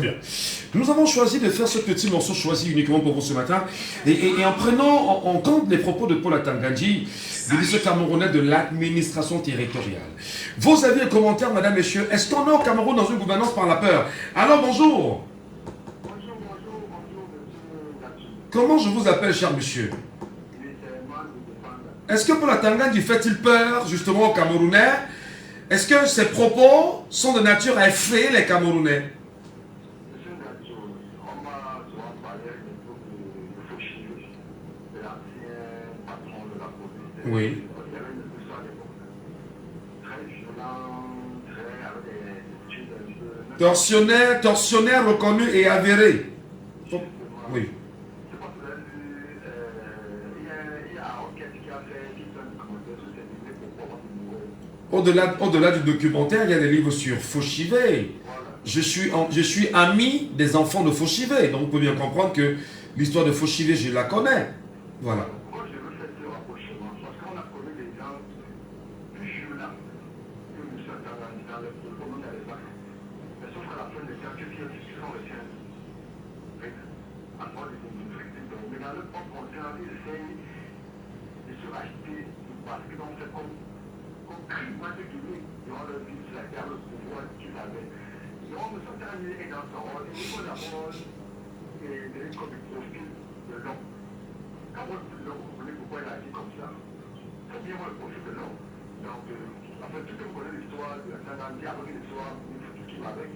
bien. Nous avons choisi de faire ce petit morceau choisi uniquement pour vous ce matin. Et en prenant en compte les propos de Paul Atanga-Nji, ministre camerounais de l'administration territoriale. Vos avis et commentaires, madame, messieurs, est-ce qu'on est au Cameroun dans une gouvernance par la peur? Alors, bonjour. Bonjour, monsieur. Comment je vous appelle, cher monsieur? Est-ce que Paul Atanga-Nji fait-il peur, justement, aux Camerounais? Est-ce que ses propos sont de nature à effrayer les Camerounais? Monsieur Gadio, on m'a souvent parlé de Fauchilly, de l'ancien patron de la police. Oui. Il y avait une histoire à l'époque très violent, très avec des études un peu. Tortionnaire reconnu et avéré. Oui. Je pense que vous avez vu, il y a Enquête qui a fait tout un commentaire sur ces idées pour pouvoir Au-delà du documentaire, il y a des livres sur Fauchivé. Je suis ami des enfants de Fauchivé, donc on peut bien comprendre que l'histoire de Fauchivé, je la connais. Voilà. Moi, je veux faire ce rapprochement parce qu'on a connu des gens plus violents que M. Atanga-Nji dans le monde à l'époque. Mais sauf qu'à la fin des temps, qu'est-ce qu'ils sont les siens? En mode de victime. Mais dans le peuple conscient, ils essayent de se racheter parce qu'ils ont fait comme crime, entre guillemets, durant leur vie sur la terre, le pouvoir qu'ils avaient. Donc, M. Atanga-Nji est dans son rôle. Il faut d'abord donner comme profil de l'homme. Quand vous comprenez pourquoi il a dit comme ça, il faut bien voir le profil de l'homme. Donc, en fait, tout le monde connaît l'histoire de Atanga-Nji, avec l'histoire de qui va avec.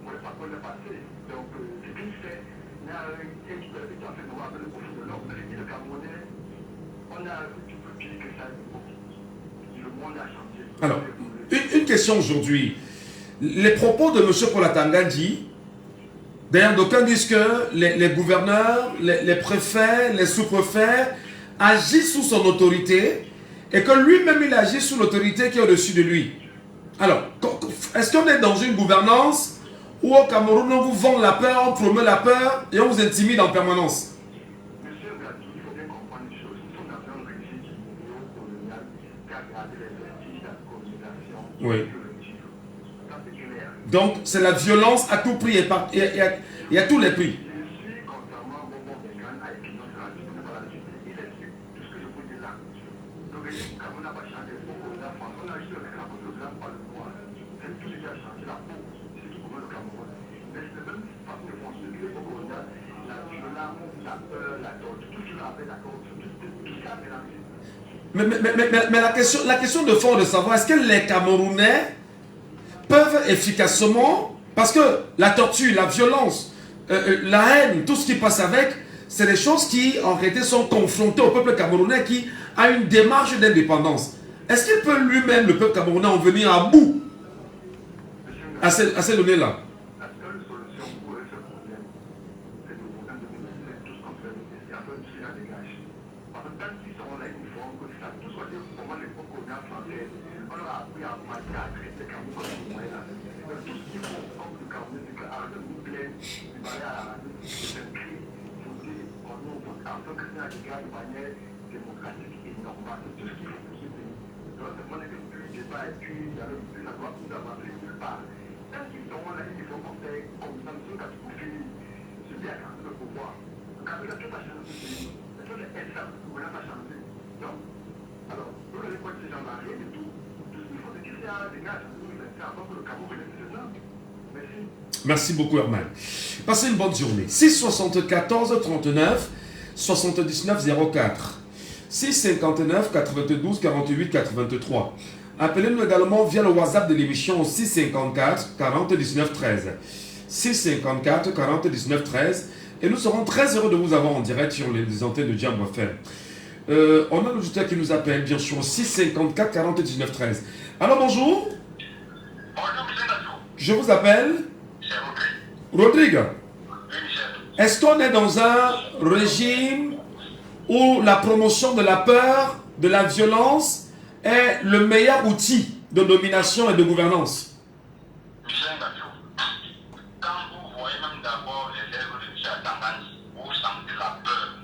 Moi, le parcours est passé. Donc, ce qu'il fait, il y a un qui peut être en fait voir avec le profil de l'homme. Mais le Camerounais, on a un petit peu pire que ça. Le monde a changé. Alors, une question aujourd'hui. Les propos de M. Paul Atanga-Nji, d'ailleurs, d'aucuns disent que les gouverneurs, les préfets, les sous-préfets agissent sous son autorité et que lui-même, il agit sous l'autorité qui est au-dessus de lui. Alors, est-ce qu'on est dans une gouvernance où au Cameroun, on vous vend la peur, on promeut la peur et on vous intimide en permanence? Monsieur Gatti, il faut bien comprendre une chose. Nous sommes dans un régime néo-colonial qui a gardé les vestiges de la colonisation. Oui. Ça, c'est clair. Donc, c'est la violence à tout prix et à tous les prix. Je suis contrairement au bon Bégan à Epinot de la République de la République. Il explique tout ce que je peux dire là. Le régime Cameroun n'a pas changé. Beaucoup de la France, on a juste le Cameroun de l'Islam par le pouvoir. C'est tout ce qui a changé la peau. C'est tout comme le Cameroun. Mais c'est la même façon de fonctionner. Le colonial, la violence, la peur, la torture, tout ce qui va avec la corruption, tout ça mélangé. Mais la question de fond de savoir, est-ce que les Camerounais peuvent efficacement, parce que la torture, la violence, la haine, tout ce qui passe avec, c'est des choses qui en réalité sont confrontées au peuple camerounais qui a une démarche d'indépendance. Est-ce qu'il peut lui-même, le peuple camerounais, en venir à bout à ces données-là? La seule solution pour ce problème, c'est de voter en 2017 tous contre les affaires du Sénat dégage. Parce que tant qu'ils seront là, ils feront que ça, tout soit dit comment les coloniales françaises, on leur a appris à mater, à traiter le Cameroun comme des moyens là. Donc tout ce qu'il faut, comme le Cameroun, c'est qu'arrête de nous plaindre, de parler à la radio, de s'inscrire, voter en nous, en tant que Sénat dégage de manière démocratique et normale. C'est tout ce qu'il faut pour ce pays. Donc c'est mon avis, plus de débat et puis il y a le plus d'avoir tout d'avancer nulle part. Tant qu'ils seront là, il faut qu'on fait comme ça, monsieur Gatou, pour finir. Celui à le pouvoir. Quand il a tout à changer, mais tout est ça, on n'a pas changé. Non. Alors, vous n'avez pas ces gens-là, rien du tout. Tout ce qu'il faut, c'est qu'il y a des gars, c'est avant que le Cameroun c'est ça. Merci. Merci beaucoup, Herman. Passez une bonne journée. 674 39 79 04. 659 92 48 83. Appelez-nous également via le WhatsApp de l'émission au 654 40 19 13. 654 40 19 13. Et nous serons très heureux de vous avoir en direct sur les antennes de Jambo FM. On a l'auditeur qui nous appelle, bien sûr, au 654 40 19 13. Alors, bonjour. Bonjour, monsieur Gatou. Je vous appelle C'est Rodrigue. Rodrigue. Est-ce qu'on est dans un régime où la promotion de la peur, de la violence est le meilleur outil de domination et de gouvernance? Monsieur Gatou, quand vous voyez même d'abord les lèvres de M. Atanga-Nji, vous sentez la peur.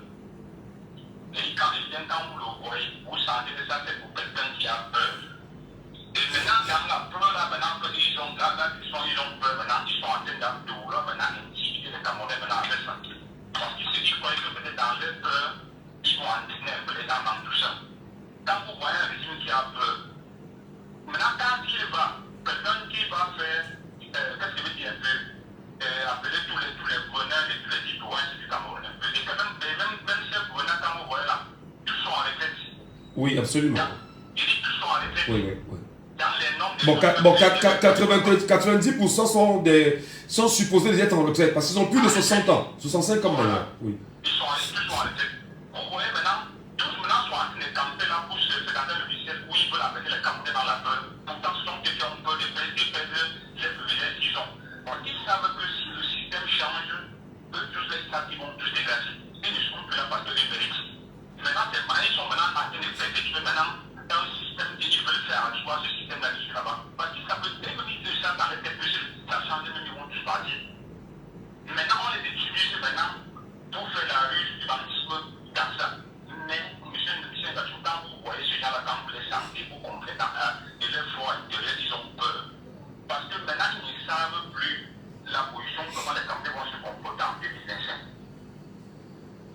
Et quand vous le voyez, vous sentez que ça c'est pour quelqu'un qui a peur. Et maintenant, dans la peur, là, maintenant qu'ils ont là, ils ont peur maintenant, ils sont en train de vouloir maintenant intimider les Camerounais maintenant avec ça. Parce qu'ils se disent que peut-être dans leur peur, ils vont entraîner un peu les gens dans tout ça. Quand vous voyez un régime qui a peur, maintenant quand il va, quelqu'un qui va faire, qu'est-ce qu'il veut dire un peu, appeler tous les gouverneurs et tous les citoyens du Cameroun. Et même ces gouverneurs, quand vous voyez là, tous sont en retraite. Oui, absolument. Il dit tous sont en retraite. Oui. Dans les noms de Bon, 90% sont supposés être en retraite parce qu'ils ont plus de 60 ans, 65 ans maintenant. Oui. Ils sont en retraite. Vous voyez maintenant, tous maintenant sont en train de camper là pour se faire dans le logiciel où ils veulent amener les Camerounais dans la peur. Pourtant, ce sont des gens qui ont peur de perdre les privilèges qu'ils ont. Donc, ils savent que si le système change, eux tous les États qui vont tous dégager. Ils ne seront plus là parce qu'ils méritent. Maintenant, ils sont maintenant en train de perpétuer maintenant un système qu'ils veulent faire. Tu vois, ce système-là, dessus là-bas. Parce que ça peut démoniser ça dans les têtes de ceux ça change, même ils vont tous partir. Maintenant, on les utilise maintenant pour faire la ruse du banditisme dans ça. Mais, monsieur Gachou, quand vous voyez ce genre-là, quand vous les sentez, vous comprenez et leur foi intérieure, ils ont peur. Parce que maintenant, ils ne savent plus la position, comment les Camerounais vont se comporter en 2025.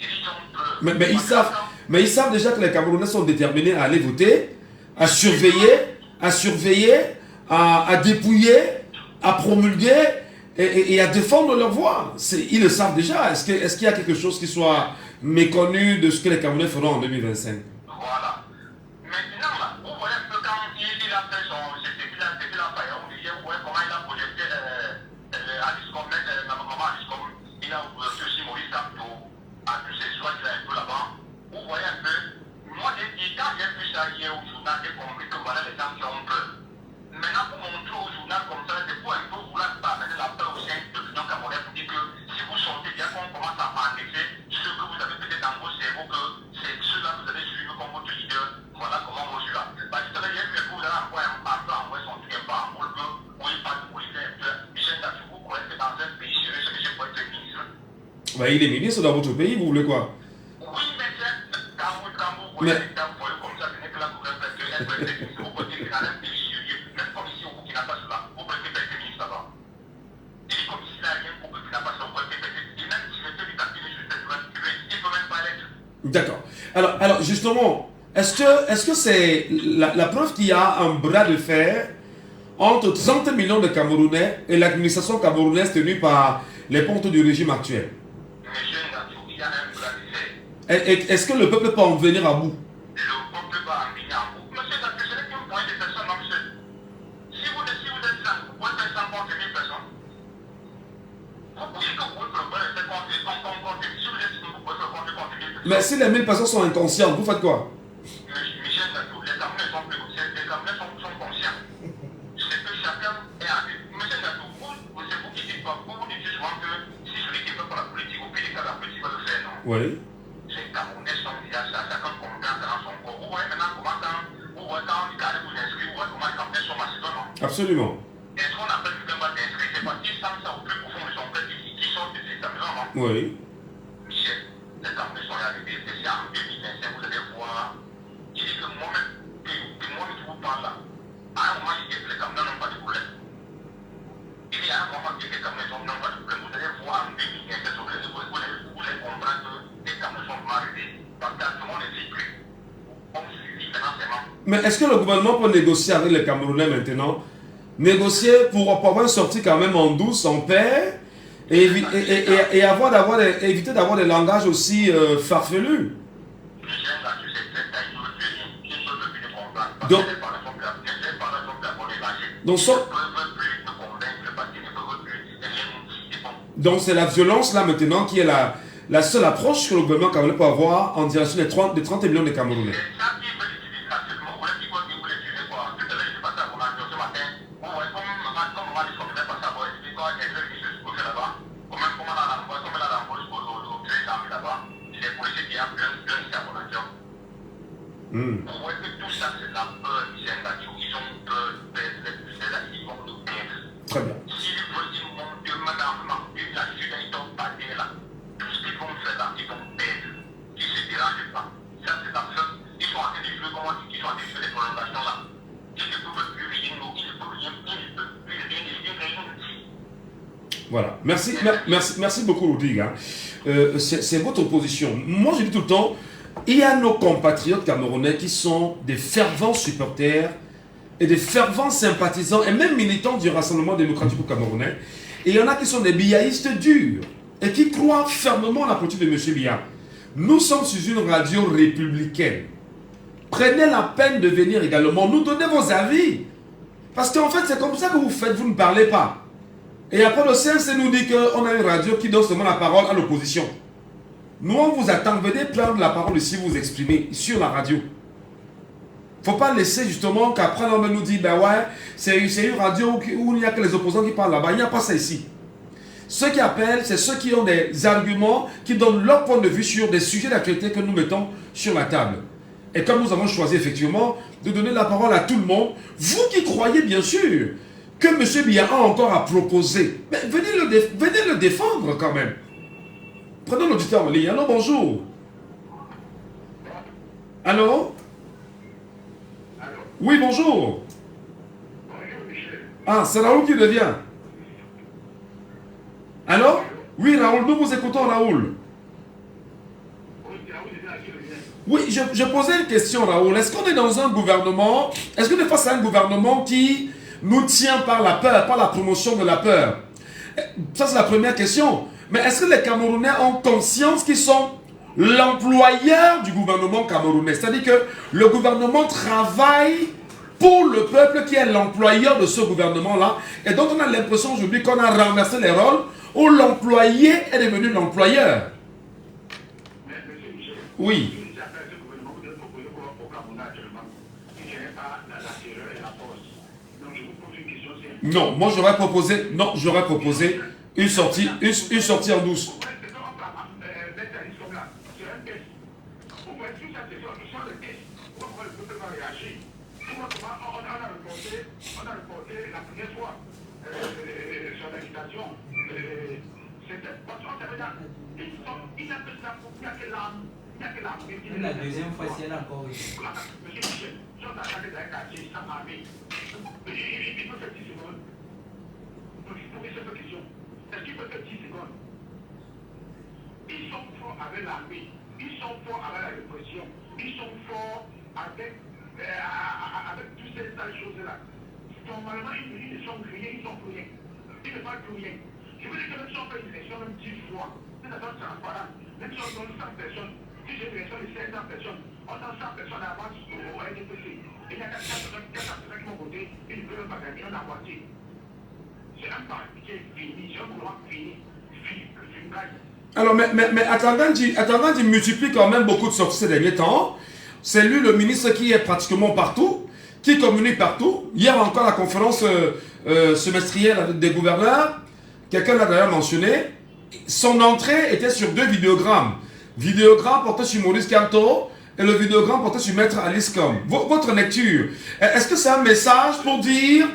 Ils ont peur. Mais ils savent déjà que les Camerounais sont déterminés à aller voter, à surveiller, à dépouiller, à promulguer et à défendre leur voix. Ils le savent déjà. Est-ce qu'il y a quelque chose qui soit méconnu de ce que les Camerounais feront en 2025? Voilà. Maintenant, là, vous voyez un peu quand il a fait son... Depuis la faille, vous voyez comment il a projeté Alice Combe, maman Alice Combe, il a aussi Maurice Kamto, à tous ces soins qu'il a un peu là-bas. Vous voyez un peu, moi j'ai dit, quand j'ai vu ça hier au journal, j'ai compris que voilà les gens qui ont peur. Maintenant, pour montrer au journal comme ça, c'est pour un peu vouloir amener la peur au sein de l'Union camerounaise pour dire que si vous sortez bien qu'on commence à enlever ceux que vous avez peut-être dans vos cerveaux, que c'est ceux-là que vous allez suivre comme votre leader. Voilà comment moi je suis là. Parce que j'ai vu que vous allez envoyer son truc un peu en boule, que vous n'avez pas de politique un peu. Michel Gachou, vous croyez que dans un pays sérieux, c'est monsieur pour être ministre. Bah, il est ministre dans votre pays, vous voulez quoi? Oui, mais quand vous voyez comme ça, ce n'est que la gouvernance parce que vous pouvez dire dans un pays sérieux, même comme ici au Burkina Faso là, vous pouvez être ministre là-bas. Et comme ici là, il y a un au Burkina Faso, vous pouvez être ministre. Et même si le du cabinet sur cette loi, il ne peut même pas l'être. D'accord. Alors justement, est-ce que c'est la preuve qu'il y a un bras de fer entre 30 millions de Camerounais et l'administration camerounaise tenue par les pontes du régime actuel? Monsieur Ngatou, il y a un bras de fer. Est-ce que le peuple peut en venir à bout? Le peuple va en venir à bout. Monsieur Ngatou, ce n'est qu'un point de personnes, non, monsieur. Si vous êtes 100, vous pouvez faire 100 contre 1000 personnes. Vous pouvez que vous pouvez faire contre 1000 personnes. Si vous êtes 100, vous pouvez faire contre 1000 personnes. Mais si les 1000 personnes sont inconscientes, vous faites quoi? Michel Ngatou, les Camerounais sont plus conscients. Les Camerounais sont conscients. C'est que chacun est en vie. Monsieur Ngatou, c'est vous qui dites pas. Vous dites souvent que si celui qui fait pas la politique, au pays des cas, la politique va le faire, non? Oui. Les Camerounais sont déjà ça, chacun comprend dans son corps. Vous voyez maintenant comment quand vous allez vous inscrire, vous voyez comment les Camerounais sont massifs, non? Absolument. Est-ce qu'on appelle quelqu'un va t'inscrire? C'est parce qu'ils sentent ça au plus profond de son cœur qui sortent de ces amusants, non? Oui. Michel, les Camerounais sont arrivés, c'est en 2025, vous allez voir. Il dit que moi-même, qui vous parle là, à un moment, il dit que les Camerounais n'ont pas de problème. Il dit à un moment, il dit que les Camerounais n'ont pas de problème. Vous allez voir en 2025, vous allez comprendre que les Camerounais sont arrivés. Parce que tout le monde est vécu. On suit financièrement. Mais est-ce que le gouvernement peut négocier avec les Camerounais maintenant? Négocier pour avoir sorti quand même en douce, en paix, et éviter d'avoir des langages aussi farfelus. Donc c'est la violence là maintenant qui est la seule approche que le gouvernement camerounais peut avoir en direction des 30 millions de Camerounais. Vous voyez que tout ça c'est la peur, ils ont peur de perdre, ils vont nous perdre. Très bien. S'ils veulent monter maintenant, la Sudan, ils sont passés là. Tout ce qu'ils vont faire là, ils vont perdre. Ils ne se dérangent pas. Ça c'est la seule. Ils sont en train de jouer, comment on dit, ils sont en train de faire des prolongations là. Ils ne peuvent plus rien, ils ne peuvent rien Voilà. Merci beaucoup, Rodrigue. Hein. C'est votre position. Moi, je dis tout le temps, il y a nos compatriotes camerounais qui sont des fervents supporters et des fervents sympathisants et même militants du Rassemblement démocratique camerounais. Et il y en a qui sont des biaïstes durs et qui croient fermement à la politique de M. Biya. Nous sommes sur une radio républicaine. Prenez la peine de venir également nous donner vos avis. Parce qu'en fait, c'est comme ça que vous faites, vous ne parlez pas. Et après, le CNC nous dit qu'on a une radio qui donne seulement la parole à l'opposition. Nous, on vous attend. Venez prendre la parole ici, vous exprimer sur la radio. Il ne faut pas laisser justement qu'après, on nous dit, ben ouais, c'est une radio où il n'y a que les opposants qui parlent là-bas. Il n'y a pas ça ici. Ceux qui appellent, c'est ceux qui ont des arguments, qui donnent leur point de vue sur des sujets d'actualité que nous mettons sur la table. Et comme nous avons choisi effectivement de donner la parole à tout le monde, vous qui croyez bien sûr que M. Biya a encore à proposer, mais venez le défendre quand même. Prenons l'auditeur en ligne. Allô, bonjour. Allô? Oui, bonjour. Ah, c'est Raoul qui revient. Allô? Oui, Raoul, nous vous écoutons, Raoul. Oui, je posais une question, Raoul. Est-ce qu'on est dans un gouvernement, est-ce qu'on est face à un gouvernement qui nous tient par la peur, par la promotion de la peur? Ça, c'est la première question. Mais est-ce que les Camerounais ont conscience qu'ils sont l'employeur du gouvernement camerounais? C'est-à-dire que le gouvernement travaille pour le peuple qui est l'employeur de ce gouvernement-là. Et donc, on a l'impression aujourd'hui qu'on a renversé les rôles où l'employé est devenu l'employeur. Oui. Non, moi j'aurais proposé une sortie en douce. La deuxième fois, si elle a encore eu. Ils sont forts avec l'armée, ils sont forts avec la répression, ils sont forts avec toutes ces choses-là. Normalement, ils sont grillés, ils sont plus rien. Ils ne parlent plus rien. Je veux dire que même si on fait une élection, même 10 fois, c'est la chose transparente. Même si on donne 100 personnes, si j'ai une élection de 500 personnes, on donne 100 personnes à avance au NDPC. Et il y a 4 personnes qui vont voter, ils ne peuvent pas gagner, on a voté. C'est un parti qui est fini, c'est un gouvernement fini. Alors, mais Atangandi multiplie quand même beaucoup de sorties ces derniers temps. C'est lui le ministre qui est pratiquement partout, qui communique partout. Hier encore, la conférence semestrielle des gouverneurs, quelqu'un l'a d'ailleurs mentionné, son entrée était sur 2 vidéogrammes. Vidéogramme porté sur Maurice Kamto et le vidéogramme porté sur Maître Alice Com. Votre lecture, est-ce que c'est un message pour dire...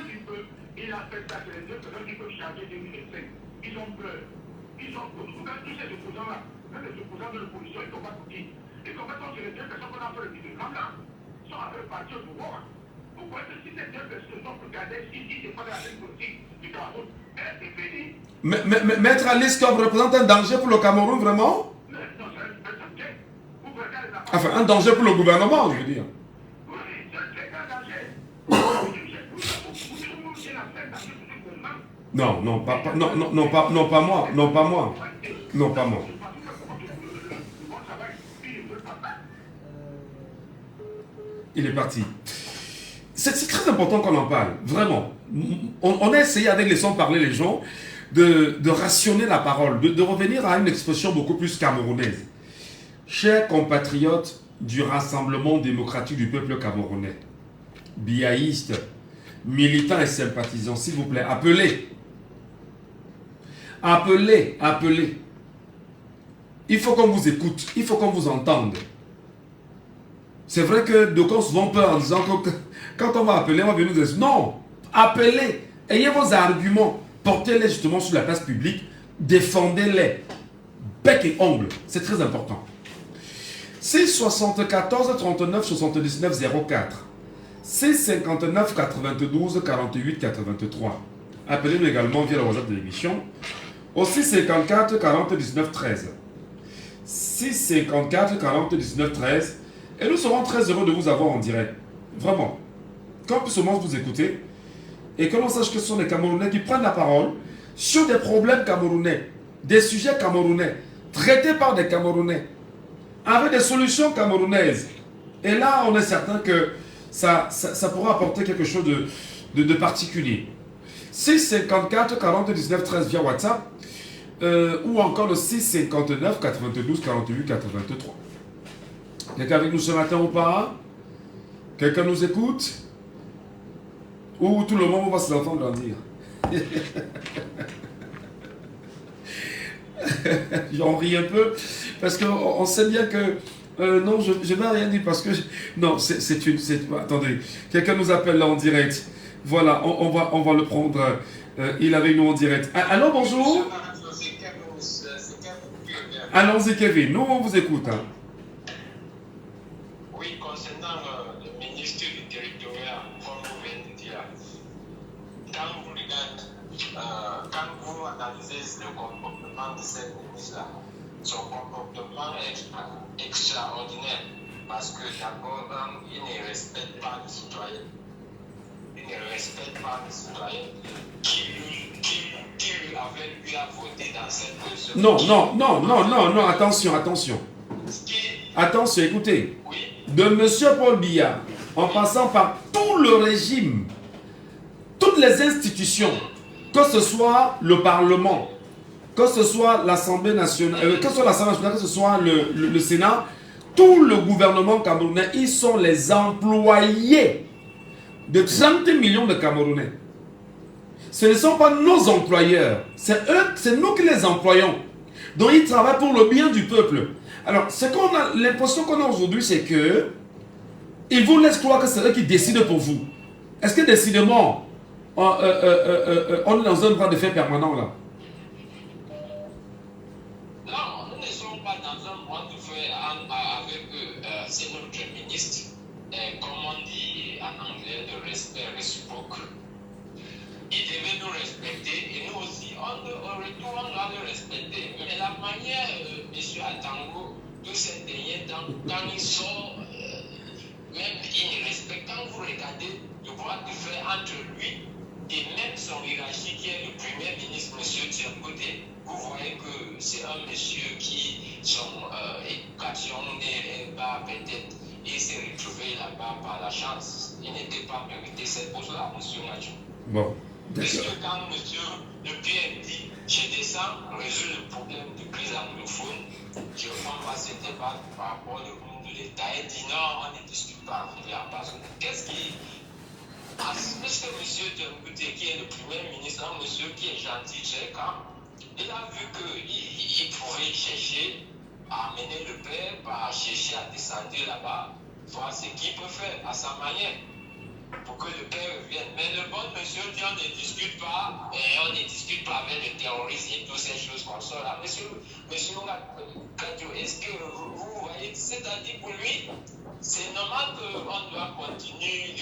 Il a fait ça, c'est les 2 personnes qui peuvent changer 2025. Ils ont peur. Ils ont peur. Tous ces opposants-là, même les opposants de l'opposition, ils ne sont pas coupés. Et comme ça, c'est les 2 personnes qu'on a fait le vidéogramme-là, sont avec le parti au pouvoir. Pourquoi est-ce que si ces 2 personnes sont regardées, ils défendent la même politique du Cameroun, c'est fini. Mais Maître Alice Com représente un danger pour le Cameroun, vraiment? Non, c'est un danger. Vous regardez la... Enfin, un danger pour le gouvernement, je veux dire. Oui, c'est un danger. Non, pas moi. Non, pas moi. Il est parti. C'est très important qu'on en parle, vraiment. On a essayé avec laissant parler les gens de rationner la parole, de revenir à une expression beaucoup plus camerounaise. Chers compatriotes du Rassemblement démocratique du peuple camerounais, biaïstes, militants et sympathisants, s'il vous plaît, appelez. Il faut qu'on vous écoute, il faut qu'on vous entende. C'est vrai que d'aucuns se font peur en disant que quand on va appeler, on va venir nous dire non, appelez, ayez vos arguments, portez-les justement sur la place publique, défendez-les, bec et ongle, c'est très important. C'est 74 39 79 04. C'est 59 92 48 83. Appelez-nous également via le WhatsApp de l'émission Au 654 40 19 13. 654 40 19 13. Et nous serons très heureux de vous avoir en direct. Vraiment. Qu'on puisse au moins vous écouter. Et que l'on sache que ce sont les Camerounais qui prennent la parole sur des problèmes camerounais, des sujets camerounais, traités par des Camerounais, avec des solutions camerounaises. Et là, on est certain que ça pourra apporter quelque chose de particulier. 654 40 19 13 via WhatsApp, ou encore le 659 92 48 83. Quelqu'un avec nous ce matin ou pas? Quelqu'un nous écoute? Ou tout le monde va ses enfants grandir? J'en ris un peu parce qu'on sait bien que non, je ne vais rien dire parce que non, attendez, quelqu'un nous appelle là en direct. Voilà, on va le prendre. Il est avec nous en direct. Allô, bonjour. Allons-y, Kevin. Nous, on vous écoute. Hein. Oui, concernant le ministre du Territoire, comme vous venez de dire, quand vous regardez, quand vous analysez le comportement de cette ministre-là, son comportement est extraordinaire parce que d'abord, il ne respecte pas les citoyens. Il ne respecte pas les citoyens qui lui a voté dans cette position. Non, attention. Attention, écoutez. Oui. De M. Paul Biya, en passant par tout le régime, toutes les institutions, que ce soit le Parlement, que ce soit l'Assemblée nationale, que ce soit le Sénat, tout le gouvernement camerounais, ils sont les employés de 30 millions de Camerounais. Ce ne sont pas nos employeurs, c'est nous qui les employons. Donc ils travaillent pour le bien du peuple. Alors, l'impression qu'on a aujourd'hui, c'est que ils vous laissent croire que c'est eux qui décident pour vous. Est-ce que décidément, on est dans un bras de fer permanent là? Non, nous ne sommes pas dans un bras de fer avec eux. C'est notre ministre, comme on dit en anglais, de respect réciproque. Il devait nous respecter et nous aussi, on doit le respecter. Mais la manière, M. Atango, tous ces derniers temps, quand il sort, même il ne respecte. Quand vous regardez le bras de fer entre lui et même son hiérarchie qui est le Premier ministre, M. Tcherkoté, vous voyez que c'est un monsieur qui, son éducation n'est pas peut-être, il s'est retrouvé là-bas par la chance. Il n'était pas mérité cette pose-là, M. Macho. Bon. Puisque quand monsieur le PM dit je descends, résout le problème de crise anglophone, je ne prends pas ce débat par rapport au monde de l'État et dit non, on ne discute pas, il n'y a pas. Qu'est-ce qui. Puisque monsieur Djambouté, qui est le Premier ministre, un monsieur qui est gentil, très calme, il a vu qu'il pourrait chercher à amener le père, à chercher à descendre là-bas, voir ce qu'il peut faire à sa manière. Pour que le père revienne. Mais le bon monsieur dit on ne discute pas, et on ne discute pas avec les terroristes et toutes ces choses comme ça. Là. Monsieur Kadio, est-ce que vous voyez, c'est-à-dire pour lui, c'est normal qu'on doit continuer,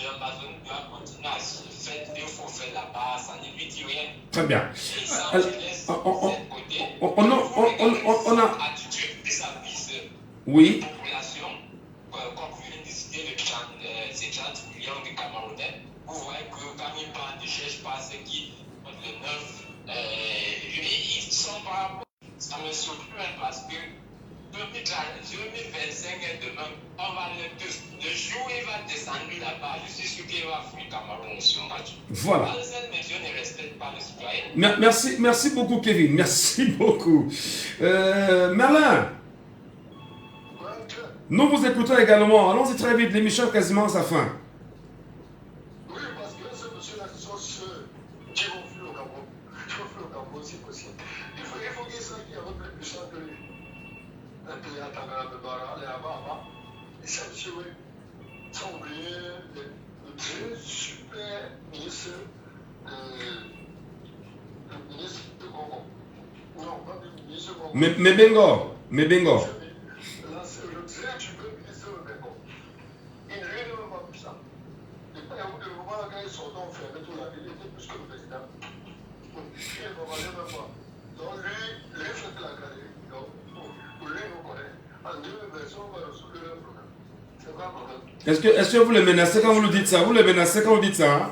l'ambassade doit continuer à se faire des faux faits là-bas, ça ne lui dit rien. Très bien. Et ça, je laisse on a attitude vis-à-vis de la population, comme vous venez de citer ces 30 millions de Camerounais, vous voyez que quand ils parlent, ils ne cherchent pas ceux qui ont le 9, ils sont pas. Ça me surprend parce que 2025 est demain, on va le jour où il va descendre là-bas, je suis sûr qu'il va fuir Cameroun sur match. Voilà. Cette mesure ne respecte pas les citoyens. Merci beaucoup, Kevin. Merci beaucoup. Merlin, nous vous écoutons également. Allons-y très vite, l'émission est quasiment à sa fin. Oui, parce que ce monsieur-là, ce sont ceux qui vont fuir au Cameroun. Il faut fuir au Cameroun si possible. Il faut qu'il soit qui est un peu plus puissant que lui. Un pays à Tangana, les Ababa. Et ça, monsieur, oui. Sans oublier le très super ministre, le ministre de Congo. Non, pas le ministre de Congo. Mais Bengo. Là, c'est le très super ministre de Congo. Il ne lui demande pas plus ça. Et puis, au moment où ils sont enfermés, tout la ville était plus que le président. Est-ce que vous les menacez quand vous le dites ça? Vous les menacez quand vous dites ça, hein?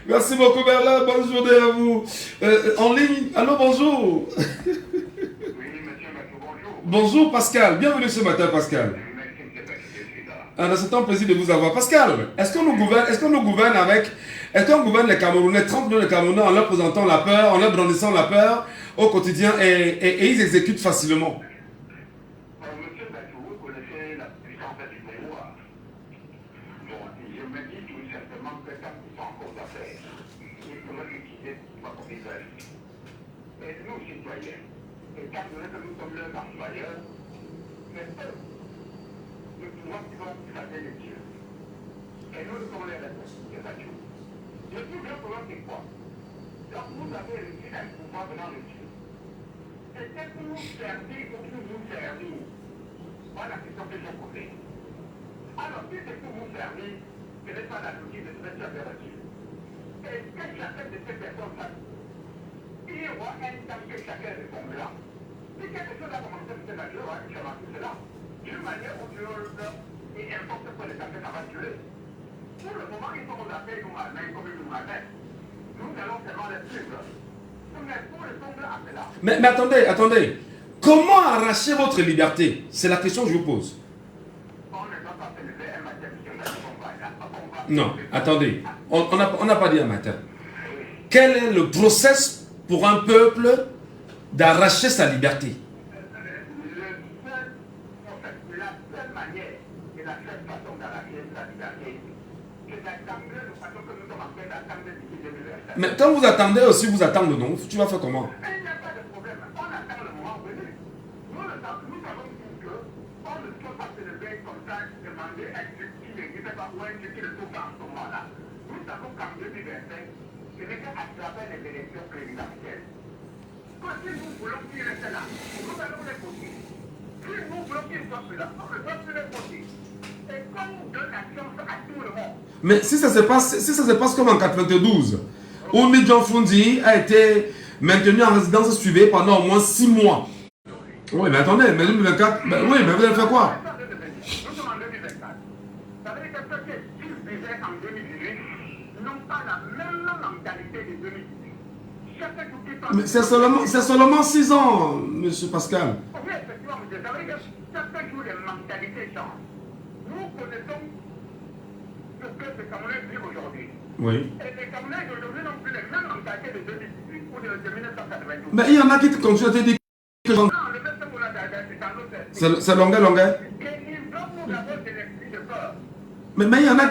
Merci beaucoup Berlin, bonne journée à vous. En ligne, allô, bonjour. Oui, monsieur, bonjour. Bonjour Pascal, bienvenue ce matin Pascal. C'est un plaisir de vous avoir. Pascal, est-ce qu'on nous gouverne avec... Est-ce qu'on gouverne les Camerounais, 30 millions de Camerounais, en leur présentant la peur, en leur brandissant la peur au quotidien et ils exécutent facilement? Monsieur Batou, vous connaissez la puissance du pouvoir. Bon, je me dis tout simplement que ça pousse encore d'affaires. Il faudrait l'utiliser pour qu'on visage. Et nous, citoyens, étant donné que nous sommes leurs employeurs, mais eux, le pouvoir qui vont faire les dieux. Et nous sommes les responsables, Batou. Le plus grand problème, c'est quoi? Donc, vous avez réussi un pouvoir venant de Dieu. C'était pour nous servir ou pour nous servir? Voilà la question que j'ai posée. Alors, si c'est pour vous servir, ce n'est pas la logique de se faire vers Dieu. Et que chacun de ces personnes-là, il y aura un temps que chacun répondra. Si quelque chose a commencé à se faire, il y aura un chemin tout cela. D'une manière ou d'une autre, et importe quoi les affaires, ça va durer. Pour le moment, ils sont aux affaires nous matin, comme ils nous matin. Nous allons seulement les suivre. Mais pour le temps de là. Mais attendez. Comment arracher votre liberté? C'est la question que je vous pose. Non, attendez. On n'a pas dit un matin. Quel est le process pour un peuple d'arracher sa liberté? La seule manière et la seule façon d'arracher sa liberté, c'est d'attendre le façon que nous sommes en train d'attendre d'ici 2025. Mais quand vous attendez aussi, vous attendez, non? Tu vas faire comment? Il n'y a pas de problème. On attend le moment venu. Nous savons tous qu'on ne peut pas se lever comme ça, demander un truc qui n'existe pas ou un truc qui ne trouve pas en ce moment-là. Nous savons qu'en 2025, ce n'est qu'à travers les élections présidentielles. Quand si nous voulons qu'ils restent là, nous allons les voter. Si nous voulons qu'ils soient plus là, on ne doit plus les voter. Et qu'on nous donne la chance à tout le monde. Mais si ça se passe comme en 92, où Midjan Fundi a été maintenu en résidence suivie pendant au moins 6 mois. Oui, mais attendez, mais 2024, oui, mais vous allez faire quoi? Nous sommes en 2024. Ça veut dire que ceux qui vivaient en 2018 n'ont pas la même mentalité de 2018. Mais c'est seulement 6 ans, monsieur Pascal. Oui, effectivement, monsieur. Ça veut dire que chaque jour, les mentalités changent. Nous connaissons ce que les Camerounais vivent aujourd'hui. Oui. Et les Camerounais d'aujourd'hui n'ont plus les mêmes mentalités de 2018 ou de 1992. Mais il y en a qui continuent à te dire que... Non, le fait que vous l'avez c'est dans notre esprit. C'est longueur. Et ils veulent nous avoir de l'esprit de peur. Mais il y en a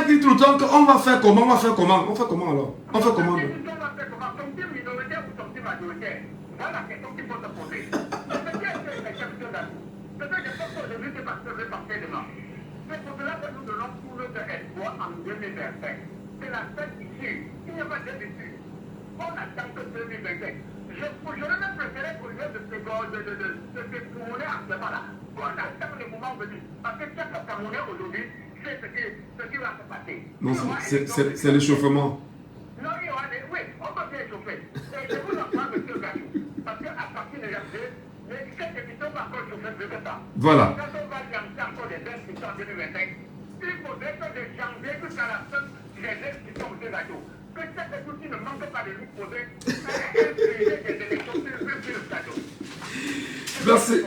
qui disent tout le temps qu'on va faire comment, On fait comment alors? On fait comment? Sont-ils minoritaires ou sont-ils majoritaires? Voilà la question qu'il faut se poser. C'est ce qui est l'exception d'atout. C'est ce que je pense qu'aujourd'hui, c'est parce que je vais penser demain. C'est pour cela que nous donnons tout notre espoir en 2025. C'est la seule issue. Il n'y a pas d'issue. On attend que 2025. J'aurais même préféré pour lui de se tourner actuellement là. On attend le moment venu. Parce que chaque Camerounais aujourd'hui, c'est ce qui va se passer. Non, c'est l'échauffement. Non, il y aura des... Oui, on va bien chauffer. Et je vous en parle, monsieur Gachou. Parce qu'à partir de janvier, cette émission va encore chauffer plus que ça. Voilà. Quand on va lancer encore des inscriptions en 2025, il faudrait que de janvier jusqu'à la fin des inscriptions, monsieur Gachou, que chaque outil ne manque pas de nous poser un sujet des élections plus le Gachou. Merci.